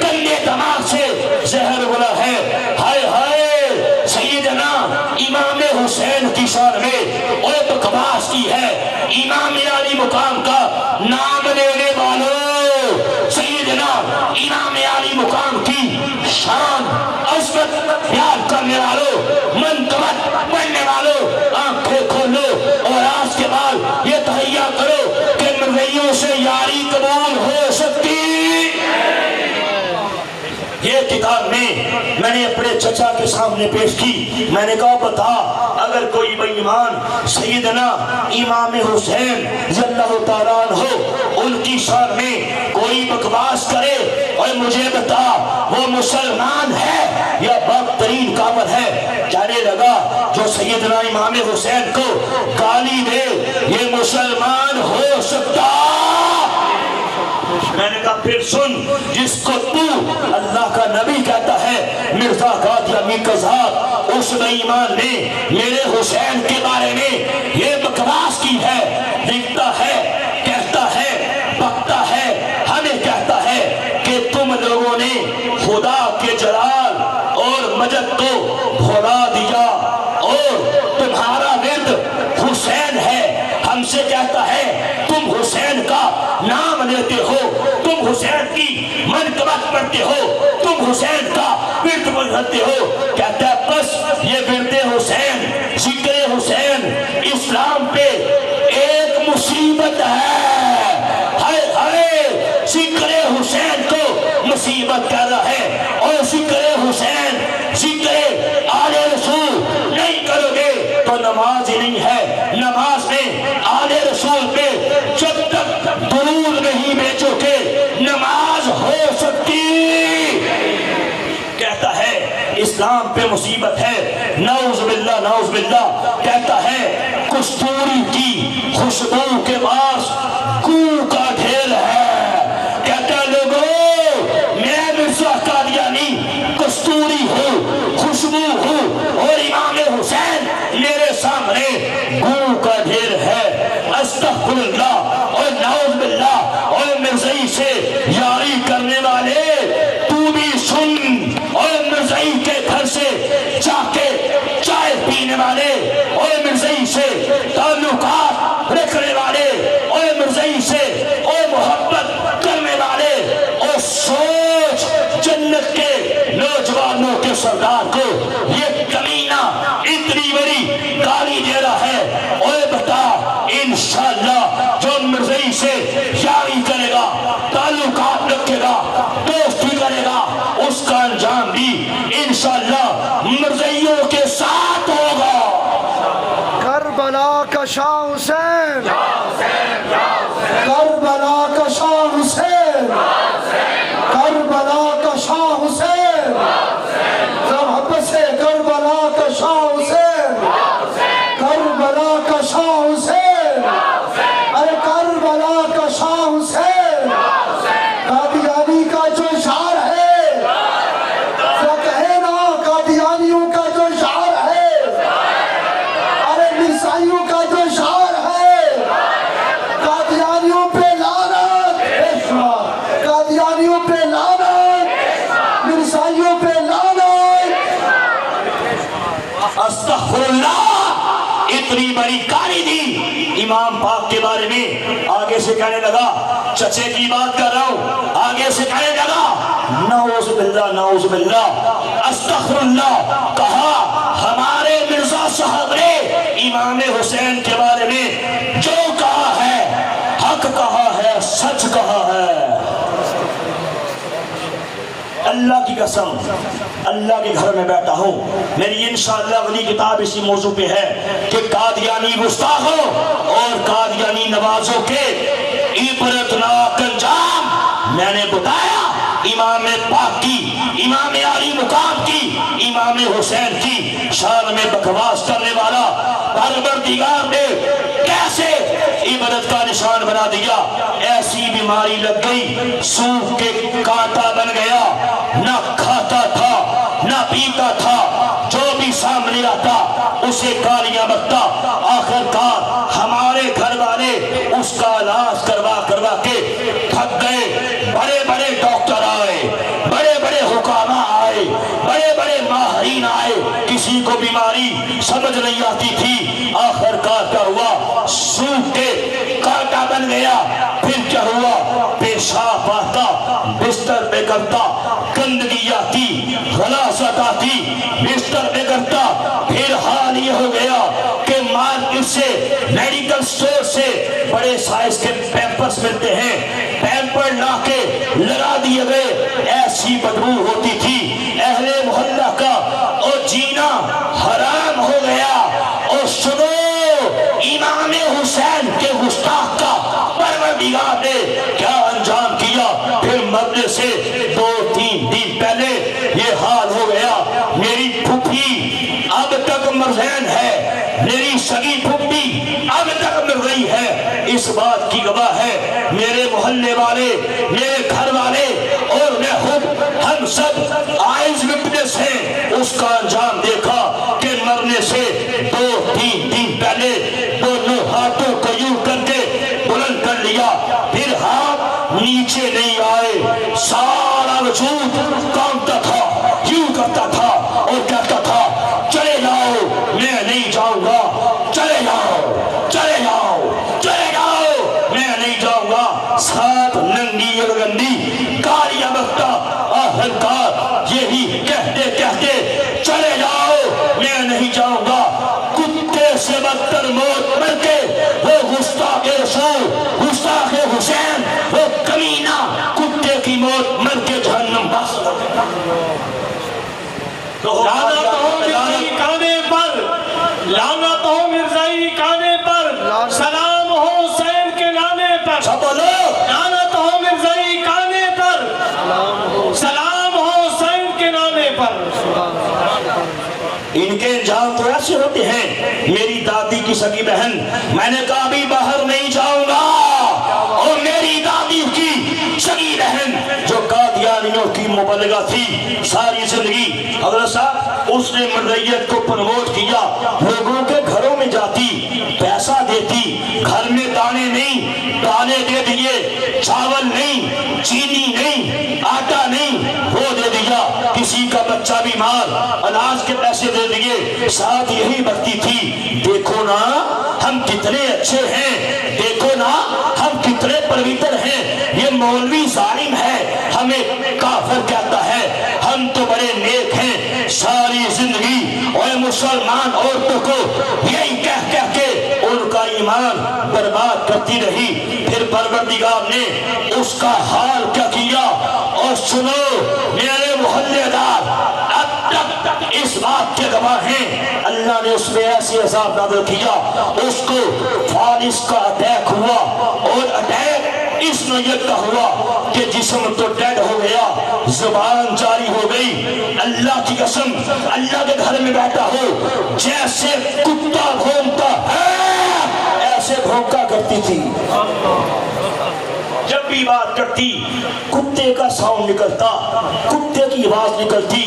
گندے دماغ سے زہر بولا ہے۔ ہائے ہائے سیدنا امام حسین کی شان میں اور بکواس کی ہے۔ امام علی مقام کا نام لینے والوں، سیدنا امام علی مقام کی شان عظمت بیان کرنے والوں، منقبت پڑھنے والوں، آنکھیں کھولو اور آج کے بعد یہ تہیہ کرو کہ مرزائیوں سے یاری قبول ہو سکتی۔ یہ کتاب میں نے اپنے چچا کے سامنے پیش کی، میں نے کہا بتا اگر کوئی بے ایمان سیدنا امام حسین رضی اللہ تعالیٰ عنہ ان کی شان میں کوئی بکواس کرے اور مجھے بتا وہ مسلمان ہے یا بدترین کافر ہے۔ کہنے لگا جو سیدنا امام حسین کو گالی دے یہ مسلمان ہو سکتا۔ میں نے کہا پھر سن، جس کو تو اللہ کا نبی کہتا ہے مرزا قادیانی قزاد، اس بے ایمان نے میرے حسین کے بارے میں یہ بکواس کی ہے، لکھتا ہے، کہتا ہے، بکتا ہے، ہمیں کہتا ہے کہ تم لوگوں نے خدا کے جلال اور مجد کو بھلا دیا اور تمہارا ورد حسین ہے۔ ہم سے کہتا ہے تم حسین کا نام لیتے ہو، تم حسین کی منقبت پڑھتے ہو، تم حسین کا ورد پڑھتے ہو۔ کہتا ہے بس یہ ورد حسین، ذکر حسین اسلام پہ ایک مصیبت ہے۔ ہائے ہائے ذکر حسین کو مصیبت کہہ رہا ہے، اور ذکر حسین، ذکر آل رسول نہیں کرو گے تو نماز ہی نہیں ہے۔ نماز میں آل رسول پہ جب تک درود نہیں بیچو گے نماز ہو سکتی۔ کہتا ہے اسلام پہ مصیبت ہے، نعوذ باللہ نعوذ باللہ۔ کہتا ہے کستوری کی خوشبو کے پاس کو کا ڈھیر ہے۔ کہتا ہے لوگوں میں مرزا قادیانی کستوری ہوں، خوشبو ہوں، اور امام حسین میرے سامنے گو کا ڈھیر ہے۔ استغفر اللہ اور نعوذ باللہ۔ اور مرزائی سے یاری کرنے والے تو بھی سن، اور مرزائی کے گھر سے جا کے چائے پینے والے اور مرزائی سے تعلقات رکھنے والے اور حسین کربلا کا شاہ حسین کربلا کا شاہ حسین محبت سے کربلا کا شاہ حسین کربلا کا شاہ حسین ارے کربلا کا شاہ حسین قادیانی کا جو اشعار ہے کیا کہے نا قادیانیوں کا جو اشعار ہے ارے مرزائیوں کا جو اشعار ہے قادیانیوں پہ لعنت قادیانیوں پہ لعنت مرزائیوں پہ لعنت استغفر اللہ اتنی بڑی گالی دی امام پاک کے بارے میں آگے سے کہنے لگا چچے کی بات کر رہا ہوں آگے سے کہنے لگا نعوذ باللہ استغفر اللہ کہا ہمارے مرزا صاحب نے امام حسین کے بارے میں جو کہا ہے حق کہا ہے سچ کہا ہے اللہ کی قسم اللہ کے گھر میں بیٹھا ہوں میری انشاءاللہ اگلی کتاب اسی موضوع پہ ہے کہ قادیانی گستاخوں اور قادیانی نوازوں کے عبرتناک انجام میں نے بتایا امام پاک کی امام علی مقام کی امام حسین کی شان میں بکواس کرنے والا پروردگار نے کیسے عبرت کا نشان بنا دیا ایسی بیماری لگ گئی سوکھ کے کانٹا بن گیا نہ کھاتا تھا نہ پیتا تھا جو بھی سامنے آتا اسے گالیاں بکتا آخرکار ہمارے گھر والے اس کا علاج کروا کے تھک گئے بڑے بڑے ڈاکٹر آئے بڑے بڑے حکامہ آئے بڑے بڑے ماہرین آئے کسی کو بیماری سمجھ نہیں آتی تھی آخرکار کیا ہوا سوکھ کے کانٹا بن گیا پھر کیا ہوا پیشاب آتا بستر پہ کرتا گندگی آتی غلاظت آتی بستر پہ کرتا پھر حال یہ ہو گیا کہ مارکیٹ سے میڈیکل سٹور سے بڑے سائز کے پیمپرز ملتے ہیں پیمپر لا کے لگا دیے گئے ایسی بدبو ہوتی تھی اہل محلہ کا اور جینا حرام ہو گیا اور سنو امام حسین کے گستاخ کا پروردگار نے کیا انجام کیا پھر مرنے سے 2-3 دن پہلے یہ حال ہو گیا میری پھوپھی اب تک مرزین ہے میری سگی پھوپھی اب تک مر رہی ہے اس بات کی گواہ ہے میرے محلے والے میرے گھر والے اور میں خود ہم سب آئز وٹنس ہیں اس کا انجام دیکھا کہ مرنے سے 2-3 دن پہلے دونوں ہاتھوں کو یوں کر کے بلند کر لیا پھر ہاتھ نیچے نہیں آئے سارا وجود کانپتا تھا یوں کرتا تھا اور کہتا تھا چلے جاؤ میں نہیں جاؤں گا چلے جاؤ چلے جاؤ چلے جاؤ میں نہیں جاؤں گا ساتھ ننگی اور گندی گالیاں بکتا آخرکار یہی کہتے کہتے چلے جاؤ میں نہیں جاؤں گا کتے سے بدتر موت مر کے وہ گستاخ رسول گستاخ حسین وہ کمینہ کتے کی موت مر کے جہنم بس لعنت ہو مرزائی کانے پر لعنت ہو مرزائی کانے پر سلام ہو حسین کے نانے پر لعنت ہو مرزائی کانے پر سلام ہو حسین کے نانے پر ان کے انجام تو ایسے ہوتے ہیں میری دادی کی سگی بہن میں نے کہا ابھی باہر نہیں جاؤں گا اور میری دادی کی سگی بہن جو قادیانیوں کی مبلغہ تھی ساری زندگی حضرت صاحب اس نے مرئیت کو پروموٹ کیا لوگوں کے گھروں میں جاتی پیسہ دیتی گھر میں دانے نہیں دانے دے دیے چاول نہیں چینی نہیں آٹا نہیں وہ دے دیا کسی کا بچہ بیمار علاج کے پیسے دے دیے ساتھ یہی بکتی تھی دیکھو نا ہم کتنے اچھے ہیں دیکھو نا ہم کتنے پرویتر ہیں یہ مولوی ظالم ہے ہمیں کافر کہتا ہے ہم تو بڑے نیک ہیں ساری زندگی اور مسلمان عورتوں کو یہی کہہ کہہ کے ان کا ایمان برباد کرتی رہی پھر پروردگار نے اس کا حال کیا کیا اور سنو میرے محلے دار اب تک اس بات کے گواہ ہیں اللہ نے اس پہ ایسی عذاب نازل کیا اس کو فالس کا اٹیک ہوا اور اٹیک اس نیت کا ہوا کہ جسم تو ڈیڈ ہو گیا زبان جاری ہو گئی اللہ کی قسم اللہ کے گھر میں بیٹھا ہو جیسے کتا بھونکتا ہے ایسے بھونکا کرتی تھی جب بھی بات کرتی کتے کا ساؤنڈ نکلتا کتے کی آواز نکلتی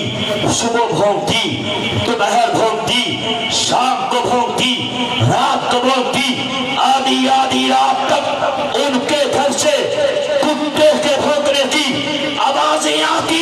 صبح بھونکتی دوپہر بھونکتی شام کو بھونکتی رات کو بھونکتی آدھی آدھی رات تک ان کے گھر سے کتے کے بھونکنے کی آوازیں آتی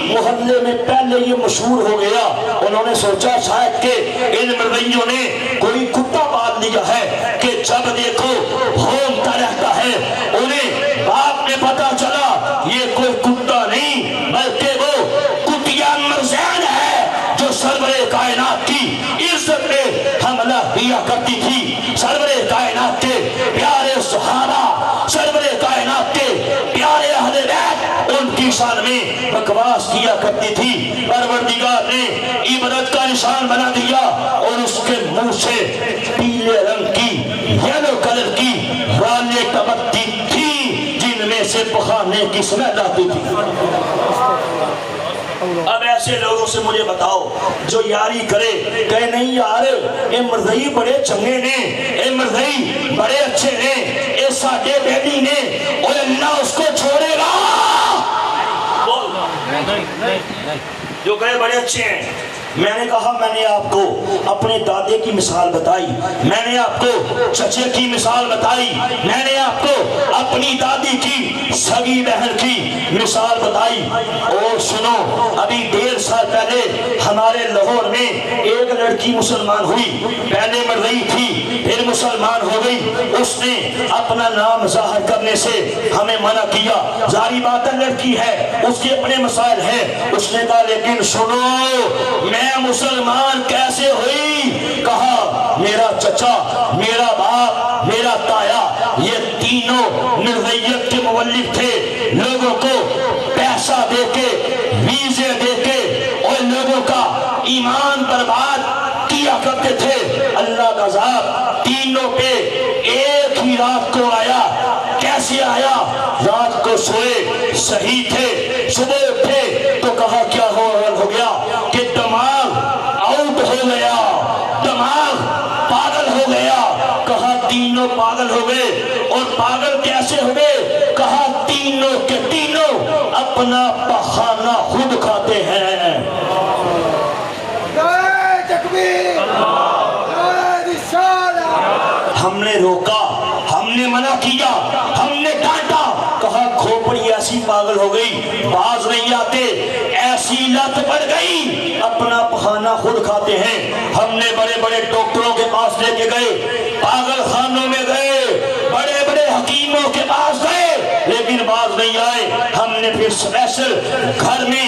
محلے میں پہلے یہ مشہور ہو گیا انہوں نے سوچا شاید کہ ان مرویوں نے کوئی کتا پال لیا ہے کہ جب دیکھو بھونکتا رہتا ہے انہیں باپ نے پتا چلا یہ کوئی کتا نہیں بلکہ وہ کتیا مرزین ہے جو سرور کائنات کی عزت میں حملہ کیا کرتی تھی سرور کائنات کے پیارے صحابہ سرور کائنات کے پیارے اہل بیت ان کی شان میں بکواس کیا کرتی تھی پروردگار نے عبرت کا نشان بنا دیا اور اس کے منہ سے پیلے رنگ کی یلو کلر کی رالیں ٹپکتی تھی جن میں سے پخانے کی سمیل آتی تھی اب ایسے لوگوں سے مجھے بتاؤ جو یاری کرے کہے نہیں یار اے مرزائی بڑے چنگے نے اے مرزائی بڑے اچھے نے اے ساڈے بیٹی نے اور اللہ اس کو چھوڑے گا جو کہے بڑے اچھے ہیں میں نے کہا میں نے آپ کو اپنے دادے کی مثال بتائی میں نے آپ کو چچے کی مثال بتائی میں نے آپ کو اپنی دادی کی سگی بہن کی مثال بتائی اور سنو ابھی 1.5 سال پہلے ہمارے لاہور میں ایک لڑکی مسلمان ہوئی پہلے مر رہی تھی پھر مسلمان ہو گئی اس نے اپنا نام ظاہر کرنے سے ہمیں منع کیا ظاہری بات ہے لڑکی ہے اس کے اپنے مسائل ہیں اس نے کہا لیکن سنو میں مسلمان کیسے ہوئی کہا میرا چچا میرا باپ میرا تایا یہ تینوں مرزیت کے مولد تھے لوگوں کو پیسہ دے کے ویزے دے کے اور لوگوں کا ایمان برباد کیا کرتے تھے اللہ کا عذاب تینوں پہ ایک ہی رات کو آیا کیسے آیا رات کو سوئے صحیح تھے صبح اٹھے تو کہا کیا ہو گیا کہ دماغ آؤٹ ہو گیا دماغ پاگل ہو گیا کہا تینوں پاگل ہو گئے اور پاگل کیسے ہو گئے کہا تینوں کے تینوں اپنا پخانہ خود کھاتے ہیں ہم نے روکا ہم نے منع کیا ہم نے ڈانٹا کہا کھوپڑی ایسی پاگل ہو گئی باز نہیں آتے ایسی لت پڑ گئی اپنا پخانہ خود کھاتے ہیں ہم نے بڑے بڑے ڈاکٹروں کے پاس لے کے گئے پاگل خانوں میں گئے بڑے بڑے حکیموں کے پاس گئے لیکن باز نہیں آئے ہم نے پھر اسپیشل گھر میں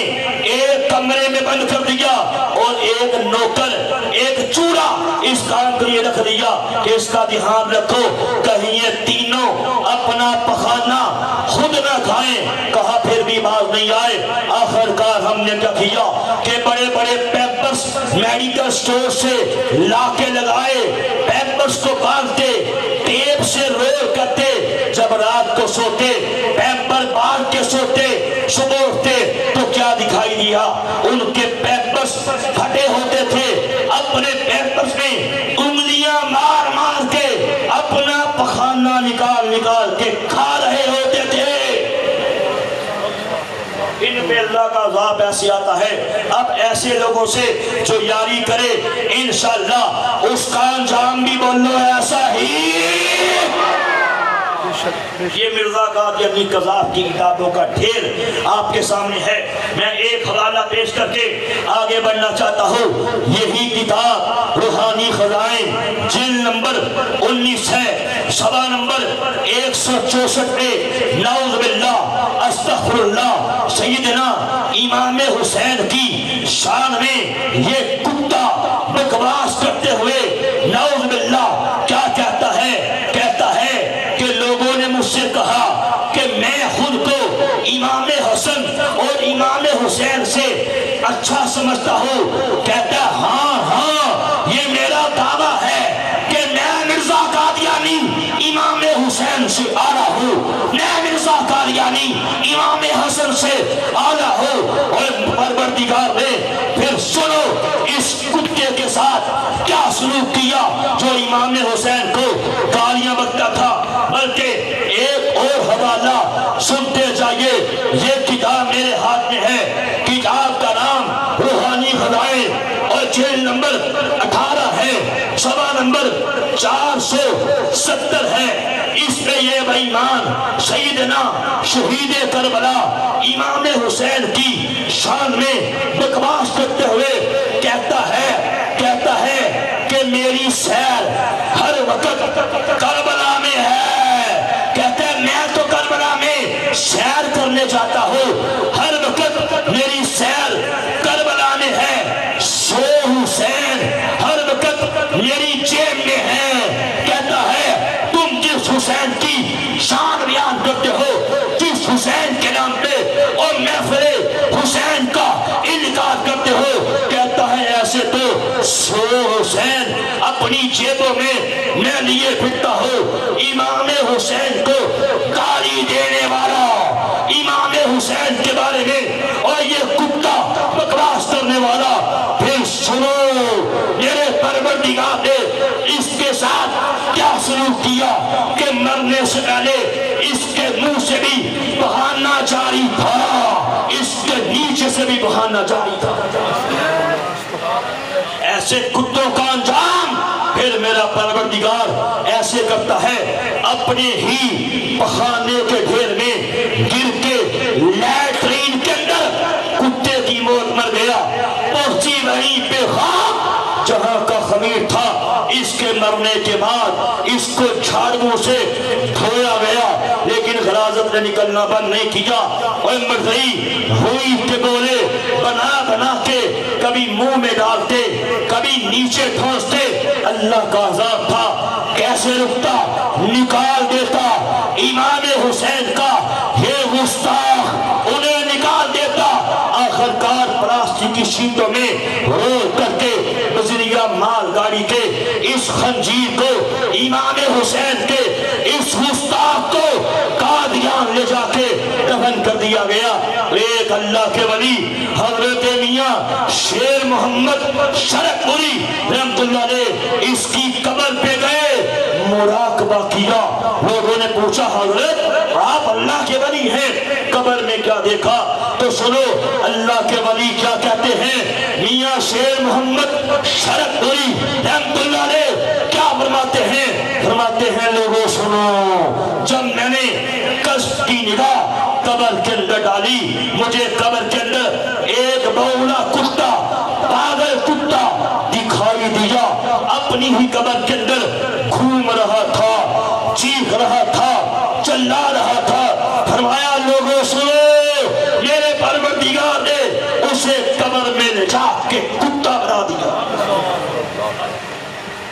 ایک کمرے میں بند کر دیا اور ایک نوکر ایک چوڑا اس کام کے لیے رکھ دیا کہ اس کا دھیان رکھو کہیں یہ تینوں اپنا پخانہ خود نہ کھائیں کہا پھر بھی باز نہیں آئے آخر کار ہم نے کیا کیا کہ بڑے بڑے پیمپرس میڈیکل سٹور سے لا کے لگائے پیمپرس کو باندھتے ٹیپ سے رول کرتے جب رات کو سوتے پیمپر باندھ کے سوتے صبح اٹھتے تو کیا دکھائی دیا ان کے پیمپرس پھٹے ہوتے تھے اپنے پیمپرس میں انگلیاں مار مار کے اپنا پخانہ نکال نکال کے کھا رہے ہوتے تھے ان پہ اللہ کا عذاب ایسے آتا ہے اب ایسے لوگوں سے جو یاری کرے انشاءاللہ اس کا انجام بھی بولو ایسا ہی یہ مرزا قادیانی قذاف کی کتابوں کا ڈھیر آپ کے سامنے ہے میں ایک حوالہ پیش کر کے آگے بڑھنا چاہتا ہوں یہی کتاب روحانی خزائن جلد نمبر 19 ہے صفحہ نمبر 164 پہ نعوذ باللہ استغفر اللہ سیدنا امام حسین کی شان میں یہ کتا بکواس کرتے ہوئے نعوذ باللہ کیا کہتا ہے کہ لوگوں نے مجھ سے کہا کہ میں خود کو امام حسن اور امام حسین سے اچھا سمجھتا ہوں؟ کہتا ہے ہاں یہ میرا دعویٰ ہے کہ میں مرزا قادیانی امام حسین سے آلہ ہوں، میں مرزا قادیانی امام حسن سے آلہ ہوں۔ اور پروردگار نے پھر سنو اس کتے کے ساتھ کیا سلوک کیا جو امام حسین کو گالیاں بکتا تھا۔ بلکہ ایک اور حوالہ سنتے جائیے، یہ کتاب میرے ہاتھ میں ہے، کتاب کا نام روحانی غذائیں اور جلد نمبر 18 ہے، صفحہ نمبر 470 ہے۔ اس پہ یہ بےایمان سیدنا شہید کربلا امام حسین کی شان میں بکواس کرتے ہوئے کہتا ہے کہ میری سیر ہر وقت کربلا میں ہے۔ کہتا ہے میں تو کربلا میں سیر کرنے جاتا ہوں، ہر وقت میری سیر کربلا میں ہے۔ سو حسین ہر وقت میری جیب میں ہے۔ کہتا ہے تم جس حسین کی شان بیان کرتے ہو، جس حسین کے نام پہ اور محفل حسین کا انعقاد کرتے ہو، کہتا ہے ایسے تو سو حسین اپنی جیبوں میں لیے پھرتا ہوں۔ امام حسین کو گالی دینے والا، امام حسین کے بارے میں اور یہ کتا بکواس کرنے والا، پھر سنو میرے پروردگار نے اس کے ساتھ کیا سلوک کیا کہ مرنے سے پہلے اس کے منہ سے بھی بہانا جاری تھا، اس کے نیچے سے بھی بہانا جاری تھا۔ ایسے کتوں کا انجام پھر میرا پروردگار ایسے کرتا ہے، اپنے ہی بہانے کے ڈھیر میں گر کے لیٹرین کے اندر کتے کی موت مر گیا، پہنچی وہیں پہ خاک جہاں کا خمیر تھا۔ اس کے مرنے کے بعد اس کو جھاڑوؤں سے دھویا گیا، لیکن غلاظت نے نکلنا بند نہیں کیا، اور مرضی ہوئی کے بولے بنا بنا کے کبھی منہ میں ڈالتے، کبھی نیچے ٹھونستے۔ اللہ کا عذاب تھا، کیسے رکتا، نکال دیتا امام حسین کا یہ گستاخ، انہیں نکال دیتا۔ آخرکار پلاسٹک کی شیٹوں میں رو کر کے بذریعہ مال گاڑی کے اس خنجیر کو، امام حسین کے اس گستاخ کو قادیان لے جا کے دفن کر دیا گیا۔ ایک اللہ کے ولی حضرت میاں شیر محمد شرک پوری رحمت اللہ نے اس کی قبر پہ گئے، مراقبہ کیا۔ لوگوں نے پوچھا حضرت آپ اللہ کے ولی ہیں، قبر میں کیا دیکھا؟ تو سنو اللہ کے ولی کیا کہتے ہیں۔ میاں شیر محمد شرک پوری رحمت اللہ نے کیا فرماتے ہیں؟ فرماتے ہیں لوگوں سنو، جب میں نے کشف کی نگاہ قبر کے اندر ڈالی، مجھے قبر کے اندر ایک بولا کتا، پاگل کتا دکھائی دیا، اپنی ہی قبر کے اندر گھوم رہا تھا، چیخ رہا تھا، چلا رہا تھا۔ فرمایا لوگوں سنو، میرے پروردگار نے اسے قبر میں لے جا کے کتا بنا دیا۔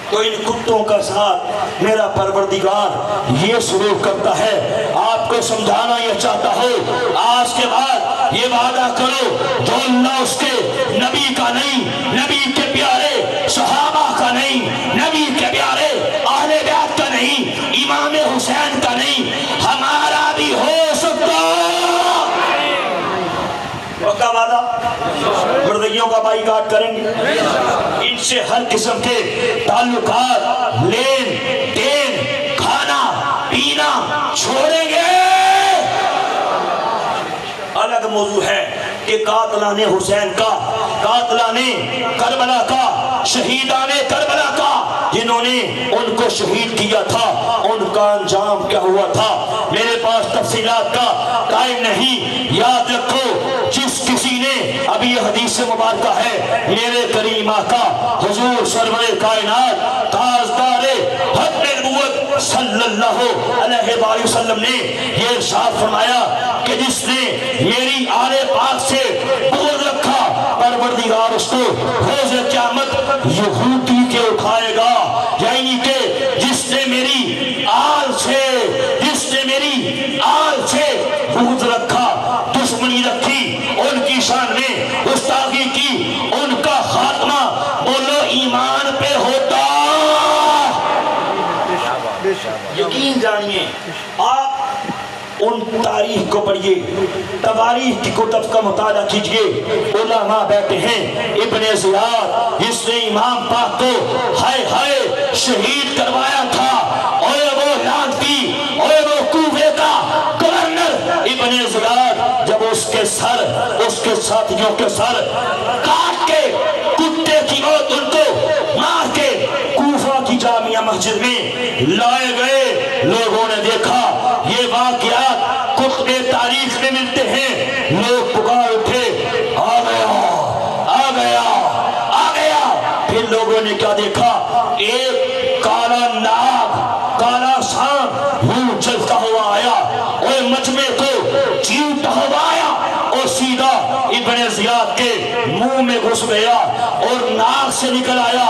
تو ان کتوں کا ساتھ میرا پروردگار یہ سلوک کرتا ہے۔ آپ کو سمجھانا یہ چاہتا ہوں، آج کے بعد یہ وعدہ کرو جو اللہ اس کے نبی کا نہیں، نبی کے پیارے صحابہ کا نہیں، نبی کے پیارے اہل بیت کا نہیں، امام حسین کا نہیں، ہمارا بھی ہو سکتا۔ پکا وعدہ؟ مردگیوں کا بائیکاٹ کریں گے، ان سے ہر قسم کے تعلقات، لین دین، کھانا پینا چھوڑیں گے۔ الگ موضوع ہے کہ قاتلان حسین کا، قاتلان کربلا کا، شہیدان کربلا کا، جنہوں نے ان کو شہید کیا تھا، ان کا انجام کیا ہوا تھا، میرے پاس تفصیلات کا ٹائم نہیں۔ یاد رکھو، جس کسی نے، ابھی یہ حدیث مبارکہ ہے، میرے کریم آقا حضور سرور کائنات تاجدار حق نبوت صلی اللہ علیہ وآلہ وسلم نے یہ ارشاد فرمایا کہ جس نے میری آل پاک سے بغض رکھا، پروردگار اس کو روز قیامت یہودی کے اٹھائے گا۔ یعنی کہ جس نے میری آل سے، جس نے میری آل سے بغض رکھا، دشمنی رکھی، ان کی شان میں گستاخی یقین جانیے آپ ان تاریخ کو پڑھیے، تواریخ کی کتب کا مطالعہ کیجئے، علماء بیٹھے ہیں، ابن زیاد جس نے امام پاک کو ہائے ہائے شہید کروایا تھا، اور وہ لانتی اور وہ کوفے کا گورنر ابن زیاد جب اس کے سر اس کے ساتھیوں کے سر کاٹ کے کتے کی موت ان کو مار کے کوفہ کی جامعہ مسجد میں لائے گئے، لوگوں نے دیکھا یہ واقعات کتب تاریخ میں ملتے ہیں، لوگ پکار اٹھے آ گیا آ گیا آ گیا۔ پھر لوگوں نے کیا دیکھا؟ ایک کالا ناگ کالا سانپ منہ چلتا ہوا آیا اور مجمع کو چیرتا ہوا آیا اور سیدھا ابن زیاد کے منہ میں گھس گیا اور ناک سے نکل آیا،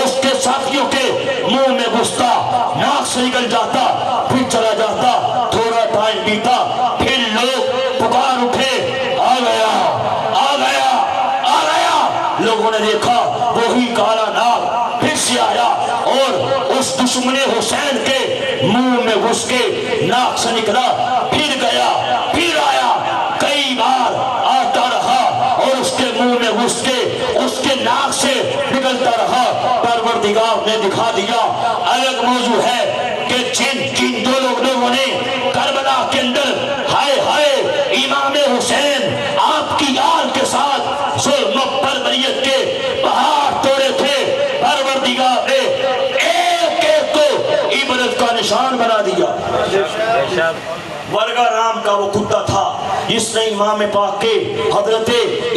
اس کے ساتھیوں کے منہ میں گھستا، ناک سے نکل جاتا، پھر چلا جاتا، تھوڑا ٹائم بیتا، پھر لوگ پکار اٹھے آ گیا آ گیا آ گیا۔ لوگوں نے دیکھا وہی کالا ناگ پھر سے آیا اور اس دشمن حسین کے منہ میں گھس کے ناک سے نکلا، پھر گیا پھر آیا، کئی بار آتا رہا اور اس کے منہ میں گھس کے اس کے ناک سے نکلتا رہا۔ پروردگار نے دکھا دیا۔ الگ موضوع ہے کہ جن دو لوگوں نے کربلا کے اندر ہائے ہائے امام حسین آپ کی یاد کے ساتھ ظلم و بربریت کے پہاڑ توڑے تھے، پروردگار نے ایک ایک کو عبرت کا نشان بنا دیا۔ ورگا رام کا وہ کتا تھا جس نے امام پاک کے حضرت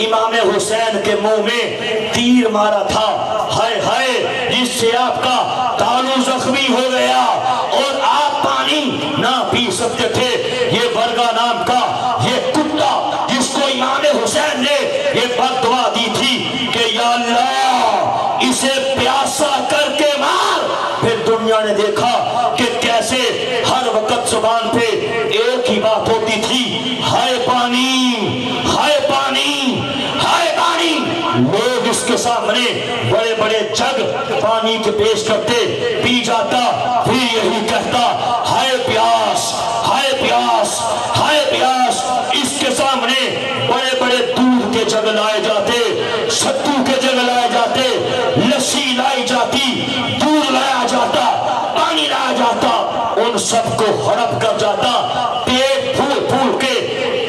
امام حسین کے منہ میں تیر مارا تھا، ہائے ہائے جس سے آپ کا تالو زخمی ہو گیا اور آپ پانی نہ پی سکتے تھے۔ یہ ورگا نام کا یہ کتا جس کو امام حسین نے یہ بد دعا دی تھی کہ یا اللہ اسے پیاسا کر کے مار۔ پھر دنیا نے دیکھا کہ کیسے ہر وقت زبان پہ ایک ہی بات ہوتی تھی، ہائے پانی ہائے پانی ہائے پانی۔ لوگ اس کے سامنے بڑے بڑے جگ پانی کے پیش کرتے، پی جاتا، پھر یہی کہتا ہائے پیاس ہائے پیاس ہائے پیاس۔ اس کے سامنے بڑے بڑے دودھ کے جگ لائے جاتے، ستو کے جگ لائے جاتے، لسی لائی جاتی، دودھ لایا جاتا، پانی لایا جاتا، ان سب کو ہڑپ کر جاتا، پیٹ پھول پھول کے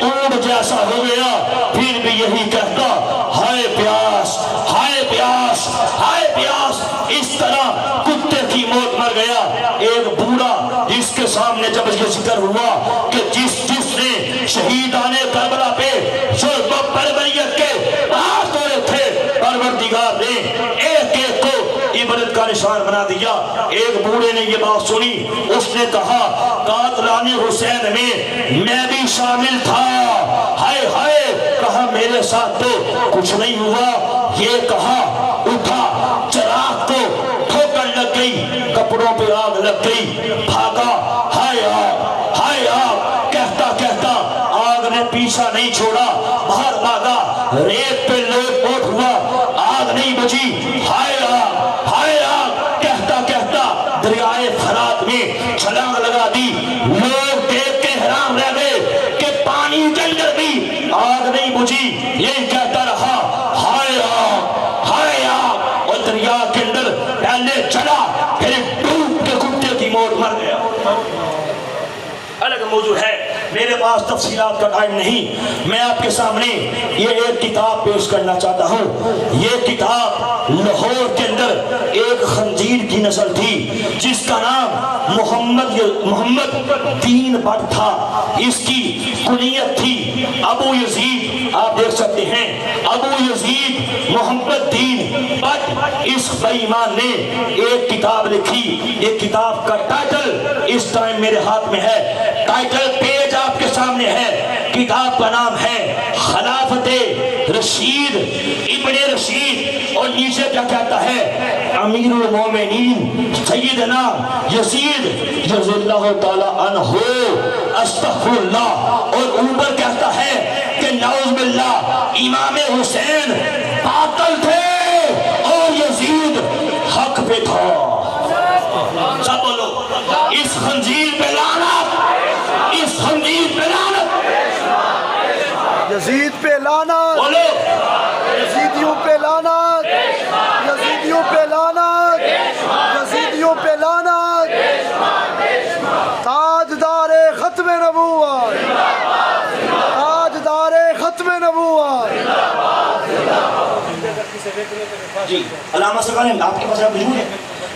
اونٹ جیسا ہو گیا، پھر بھی یہی کہتا ہائے پیاس ہائے پیاس ہائے پیاس۔ اس طرح کتے کی موت مر گیا۔ ایک بوڑھا جس کے سامنے جب یہ ذکر ہوا کہ جس نے شہیدان کربلا پہ ظلم و بربریت کے پہاڑ توڑے تھے، پروردگار نے ایک ایک کو عبرت کا نشان بنا دیا۔ ایک بوڑھے نے یہ بات سنی، اس نے کہا قاتلان حسین میں بھی شامل تھا، ہائے ہائے کہا میرے ساتھ تو کچھ نہیں ہوا۔ یہ کہا اٹھا، چراغ کو ٹھوکر لگ گئی، کپڑوں پہ آگ لگ گئی، بھاگا ہائے آگ ہائے آگ کہتا کہتا آگ نے پیچھا نہیں چھوڑا، باہر بھاگا، ریت پہ لوٹ پوٹ ہوا، آگ نہیں بجی، ہائے آگ ہائے آگ کہتا کہتا دریائے فرات میں چھلانگ لگا دی۔ لوگ دیکھ کے حیران رہ گئے کہ پانی کے اندر بھی آگ نہیں بجھی، یہ کہتا رہا ہائے آگ، اور دریا کے اندر پہلے چلا پھر ڈوب کے کتے کی موت مر گیا۔ الگ موضوع ہے، میرے پاس تفصیلات کا ٹائم نہیں، میں آپ کے سامنے یہ ایک کتاب پیش کرنا چاہتا ہوں۔ یہ کتاب لاہور کے اندر ایک خنزیر کی نسل تھی جس کا نام محمد دین بٹ تھا، اس کی کنیت تھی ابو یزید، آپ دیکھ سکتے ہیں ابو یزید محمد دین بٹ۔ اس بے ایمان نے ایک کتاب لکھی، ایک کتاب کا ٹائٹل اس ٹائم میرے ہاتھ میں ہے، ٹائٹل پیج آپ کے سامنے ہے، کتاب کا نام ہے خلافت رشید ابن رشید، اور نیچے کیا کہتا ہے امیر المومنین سیدنا یزید رضی اللہ تعالی عنہ استغفر اللہ، اور اوپر کہتا ہے کہ نعوذ باللہ امام حسین باطل تھے اور یزید حق پہ تھا۔ سب بولو اس خنزیر پہ لعنت، اس خنزیر پہ لعنت، یزید پہ لعنت، بولو یزیدیوں پہ لعنت، یزیدیوں پہ لعنت، یزیدیوں پہ لعنت، تاجدار ختم نبوت، تاجدار ختم نبوت۔ جی علامہ سرکار آپ کے پاس موجود ہے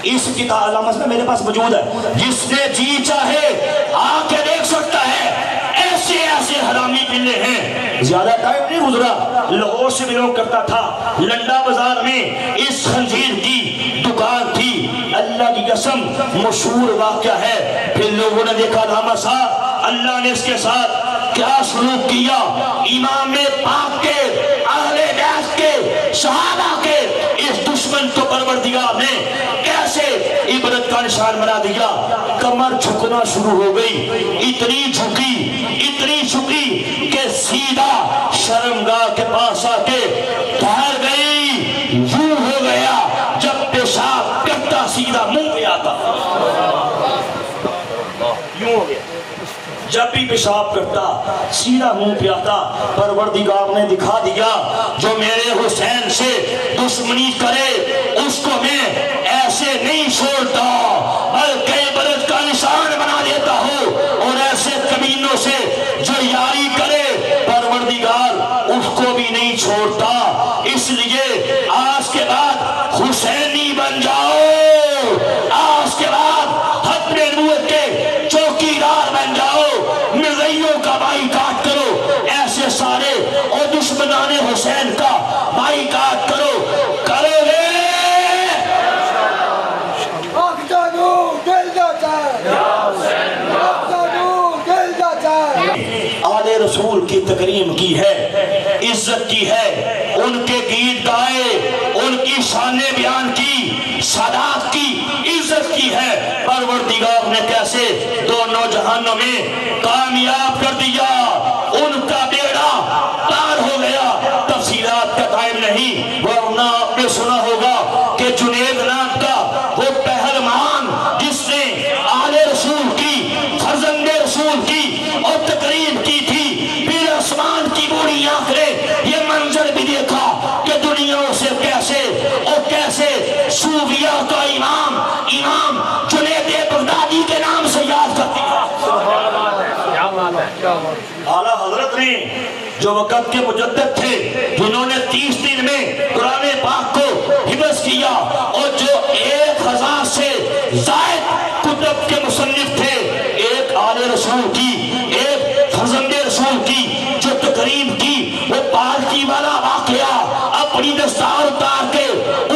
اس کتاب، علامہ سرکار میرے پاس موجود ہے، جس نے جی چاہے آ کے دیکھ سکتا ہے، ایسے ایسے حرامی پلے ہیں۔ زیادہ ٹائم نہیں گزرا، لاہور سے بلونگ کرتا تھا، لنڈا بازار میں اس خنزیر کی دکان تھی، اللہ کی قسم مشہور واقعہ ہے۔ پھر لوگوں نے دیکھا علامہ صاحب اللہ نے اس کے ساتھ کیا سلوک کیا، امام پاک کے، اہل بیت کے، صحابہ کے اس دشمن کو پروردگار نے کیسے عبرت کا نشان بنا دیا۔ کمر جھکنا شروع ہو گئی، اتنی جھکی کہ سیدھا شرمگاہ کے پاس آ کے ٹھہر گئی۔ یوں ہو گیا جب پیشاب کرتا سیدھا منہ پہ آتا، یوں ہو گیا جب بھی پیشاب کرتا سیدھا منہ پہ آتا۔ پروردگار نے دکھا دیا جو میرے حسین سے دشمنی کرے اس کو میں ایسے نہیں چھوڑتا، بلکہ عبرت کا نشان بنا دیتا ہوں، اور ایسے کمینوں سے جو یاری کرے پروردگار اس کو بھی نہیں چھوڑتا۔ اس لیے آج کے بعد حسینی بن جاؤ، آج کے بعد ختم نبوت کے چوکیدار بن جاؤ، مرزائیوں کا بائیکاٹ کرو، ایسے سارے اور دشمنان حسین کا بائیکاٹ کرو، کرو گے اقتدو دل جاتا ہے، اقتدو دل جاتا ہے۔ آل رسول کی تکریم کی ہے، عزت کی ہے، ان کے گیت گائے، ان کی شان بیان کی، سادات کی، عزت کی ہے۔ پروردگار نے کیسے دونوں جہانوں میں کامیاب کر دیا، ان کا بیڑا پار ہو گیا۔ تفصیلات کا ٹائم نہیں، ورنہ آپ نے سنا ہوگا کہ جنید نام کا وہ پہلوان جس نے آل رسول کی، فرزند رسول کی اور تقریر کی تھی، پھر آسمان کی بوڑھی آنکھیں یہ منظر بھی دیکھا کہ دنیا سے کیسے اور کیسے صوفیاء کا امام جنید بغدادی کے نام سے یاد کرتی ہے۔ اعلیٰ حضرت نے جو وقت کے مجدد تھے، جنہوں نے 30 دن میں قرآن پاک کو حفظ کیا، اور جو 1000 سے زائد کتب کے مصنف تھے، ایک آل رسول کی، ایک فرزند رسول کی جو تقریب کی، وہ پالکی والا واقعہ اپنی دستار اتار کے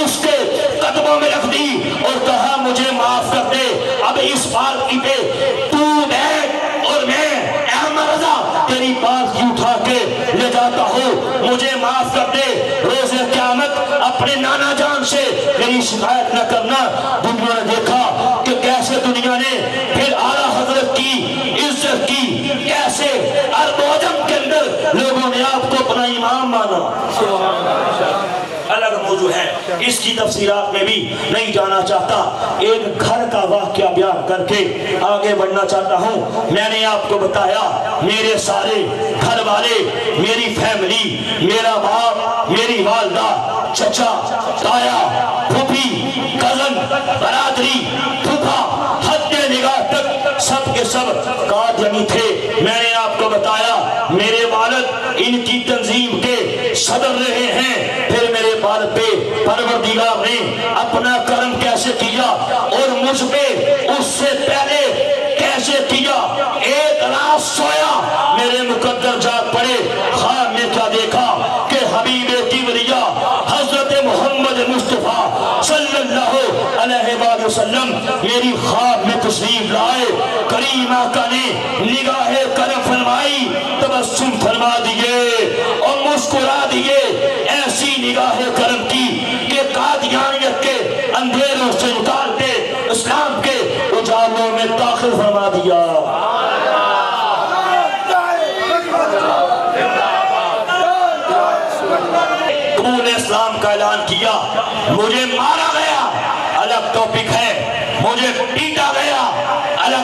اس کے قدموں میں رکھ دی اور کہا مجھے معاف کر دے، اب اس پالکی پہ تو بیٹھ اور میں احمد رضا تیری پالکی اٹھا کے لے جاتا ہوں، مجھے معاف کر دے۔ روز قیامت اپنے نانا جان سے میری شکایت نہ کرنا۔ دنیا نے دیکھا کہ کیسے دنیا نے پھر اعلیٰ حضرت کی عزت کی، کیسے عرب و عجم کے اندر لوگوں نے آپ کو اپنا امام مانا۔ الگ موضوع ہے، اس کی تفسیرات میں بھی نہیں جانا چاہتا، ایک گھر کا واقعہ بیان کر کے آگے بڑھنا چاہتا ہوں۔ میں نے آپ کو بتایا میرے سارے گھر والے، میری فیملی، میرا باپ، میری والدہ، چچا، تایا، پھوپھی، کزن، برادری، پھوپھا، حد نگاہ تک سب کے سب قادیانی تھے۔ میں نے آپ کو بتایا میرے والد ان کی تنظیم کے صدر رہے ہیں۔ پھر میرے والد پہ پروردگار نے اپنا کرم کیسے کیا، اور مجھ پہ اس سے پہلے کیسے کیا۔ ایک رات سویا میرے مقدر جاگ پڑے، خواب میں کیا دیکھا کہ حبیب کبریا حضرت محمد مصطفیٰ صلی اللہ علیہ وآلہ وسلم میری خواب میں تشریف لائے۔ کریم آقا نے نگاہ کرم فرمائی، تبسم فرما دیے اور مسکرا دیے، ایسی نگاہ کرم کی کہ قادیانیت کے اندھیروں سے نکال کے اسلام کے اجالوں میں داخل فرما دیا۔ قبول اسلام کا اعلان کیا، مجھے مارا گیا، الگ ٹاپک ہے، مجھے پیٹا گیا، الگ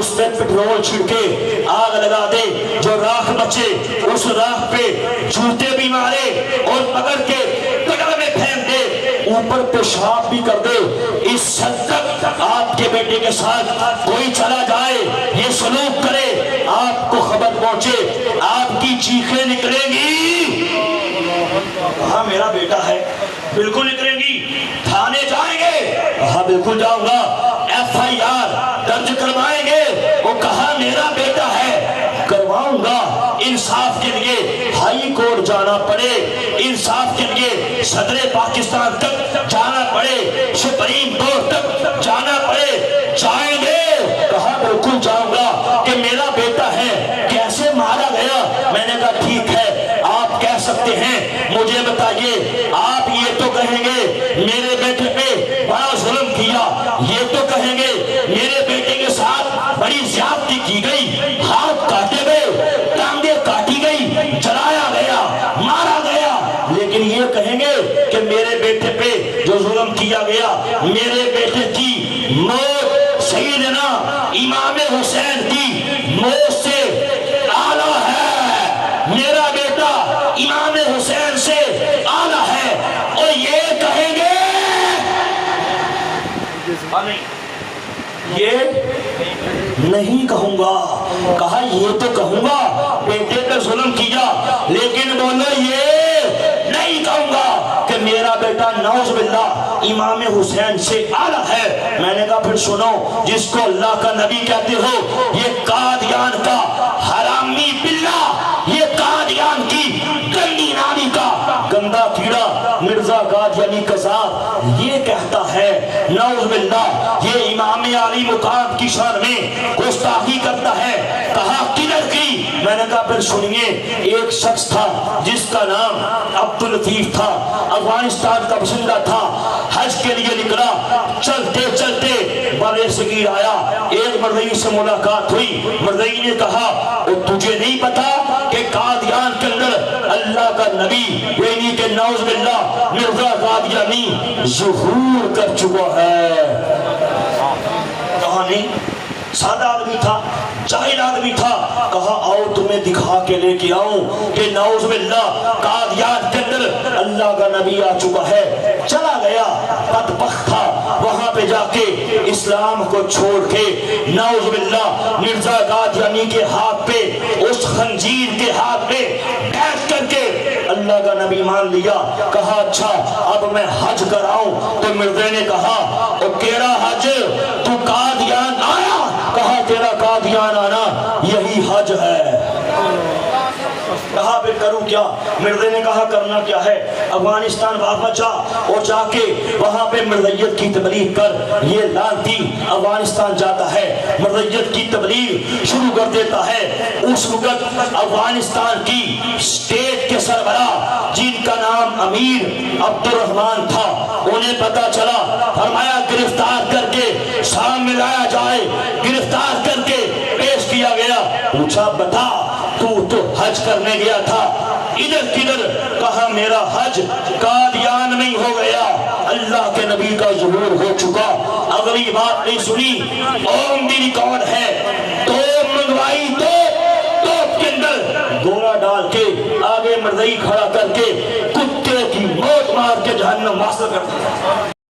اس پہ پٹرول چھڑکے آگ لگا دے، جو راکھ بچے اس راکھ پہ جوتے بھی مارے اور پکڑ کے گٹر میں پھینک دے، اوپر پیشاب بھی کر دے، اس حد تک آپ کے بیٹے کے ساتھ کوئی چلا جائے، یہ سلوک کرے، آپ کو خبر پہنچے، آپ کی چیخیں نکلیں گی، ہاں میرا بیٹا ہے، بالکل نکلیں گی، تھانے جائیں گے، ہاں بالکل جاؤں گا، FIR درج کروائیں گے، وہ کہا میرا بیٹا ہے، کرواؤں گا، انصاف کے لیے ہائی کورٹ جانا پڑے، انصاف کے لیے صدر پاکستان تک جانا پڑے، سپریم کورٹ تک جانا پڑے، جائیں گے، کہا بالکل جاؤں گا، کہ میرا بیٹا ہے، کیسے مارا گیا؟ میں نے کہا ٹھیک ہے، آپ کہہ سکتے ہیں، مجھے بتائیے، آپ یہ تو کہیں گے میرے بیٹے پہ بڑا ظلم کیا، یہ تو کہیں گے میرے بیٹے کے ساتھ بڑی زیادتی کی گئی، ہاتھ کاٹے گئے، ٹانگیں کاٹی گئی، جلایا گیا، مارا گیا، لیکن یہ کہیں گے کہ میرے بیٹے پہ جو ظلم کیا گیا، میرے بیٹے کی موت سیدنا امام حسین کی موت سے اعلیٰ ہے، میرا بیٹا امام حسین سے اعلیٰ ہے، اور یہ کہیں گے یہ نہیں کہوں گا، کہا یہ تو کہوں گا بیٹے پہ ظلم کیا، لیکن بولو یہ نہیں کہوں گا کہ میرا بیٹا نعوذ باللہ امام حسین سے اعلیٰ ہے۔ میں نے کہا پھر سنو، جس کو اللہ کا نبی کہتے ہو، یہ قادیان کا حرامی باللہ، یہ قادیان کی گندی نامی کا گندا کیڑا مرزا قادیانی قذاب یہ کہتا ہے نعوذ باللہ یہ امام علی مقام کی شان میں گستاخی کرتا ہے، کہا کدھر کی؟ میں نے کہا پھر سنیے، ایک شخص تھا جس کا نام عبداللطیف تھا، افغانستان کا باشندہ تھا، حج کے لیے نکلا، چلتے چلتے بر صغیر آیا، ایک مردئی سے ملاقات ہوئی، مردئی نے کہا تجھے نہیں پتا کہ قادیان کے اندر اللہ کا نبی یعنی کہ نعوذ باللہ مرزا قادیانی ظہور کر چکا ہے؟ کہا نہیں، سادہ آدمی تھا، جاہل آدمی تھا، کہا آؤ تمہیں دکھا کے لے کے آؤں کہ نعوذ باللہ قادیان کے اندر اللہ کا نبی آ چکا ہے۔ چلا گیا، بدبخت تھا، وہاں پہ جا کے اسلام کو چھوڑ کے نعوذ باللہ مرزا قادیانی کے ہاتھ پہ، اس خنجیر کے ہاتھ پہ بیٹھ کر کے اللہ کا نبی مان لیا۔ کہا اچھا اب میں حج کراؤں؟ تو مرزا نے کہا او کیڑا حج؟ تو قادیان آیا؟ کہا تیرا قادیان آنا یہی حج ہے۔ کہا پھر کروں کیا؟ مرزا نے کہا کرنا کیا ہے، افغانستان واپس جا اور جا کے وہاں پہ مرزیت کی تبلیغ کر۔ یہ لانتی افغانستان جاتا ہے، مرزیت کی تبلیغ شروع کر دیتا ہے۔ اس وقت افغانستان کی اسٹیٹ کے سربراہ جن کا نام امیر عبد الرحمان تھا، انہیں پتا چلا، فرمایا گرفتار کر کے سامنے لایا جائے، گرفتار کر کے پیش کیا گیا۔ پوچھا بتا تو حج کرنے گیا تھا، ادھر کدھر؟ کہا میرا حج قادیان میں ہو گیا، اللہ کے نبی کا ظہور ہو چکا۔ اگلی بات نہیں سنی، اون دی ریکارڈ ہے، تو منگوائی تو کے اندر گولا ڈال کے آگے مرزائی کھڑا کر کے کتے کی موت مار کے جہنم واصل کر دیا۔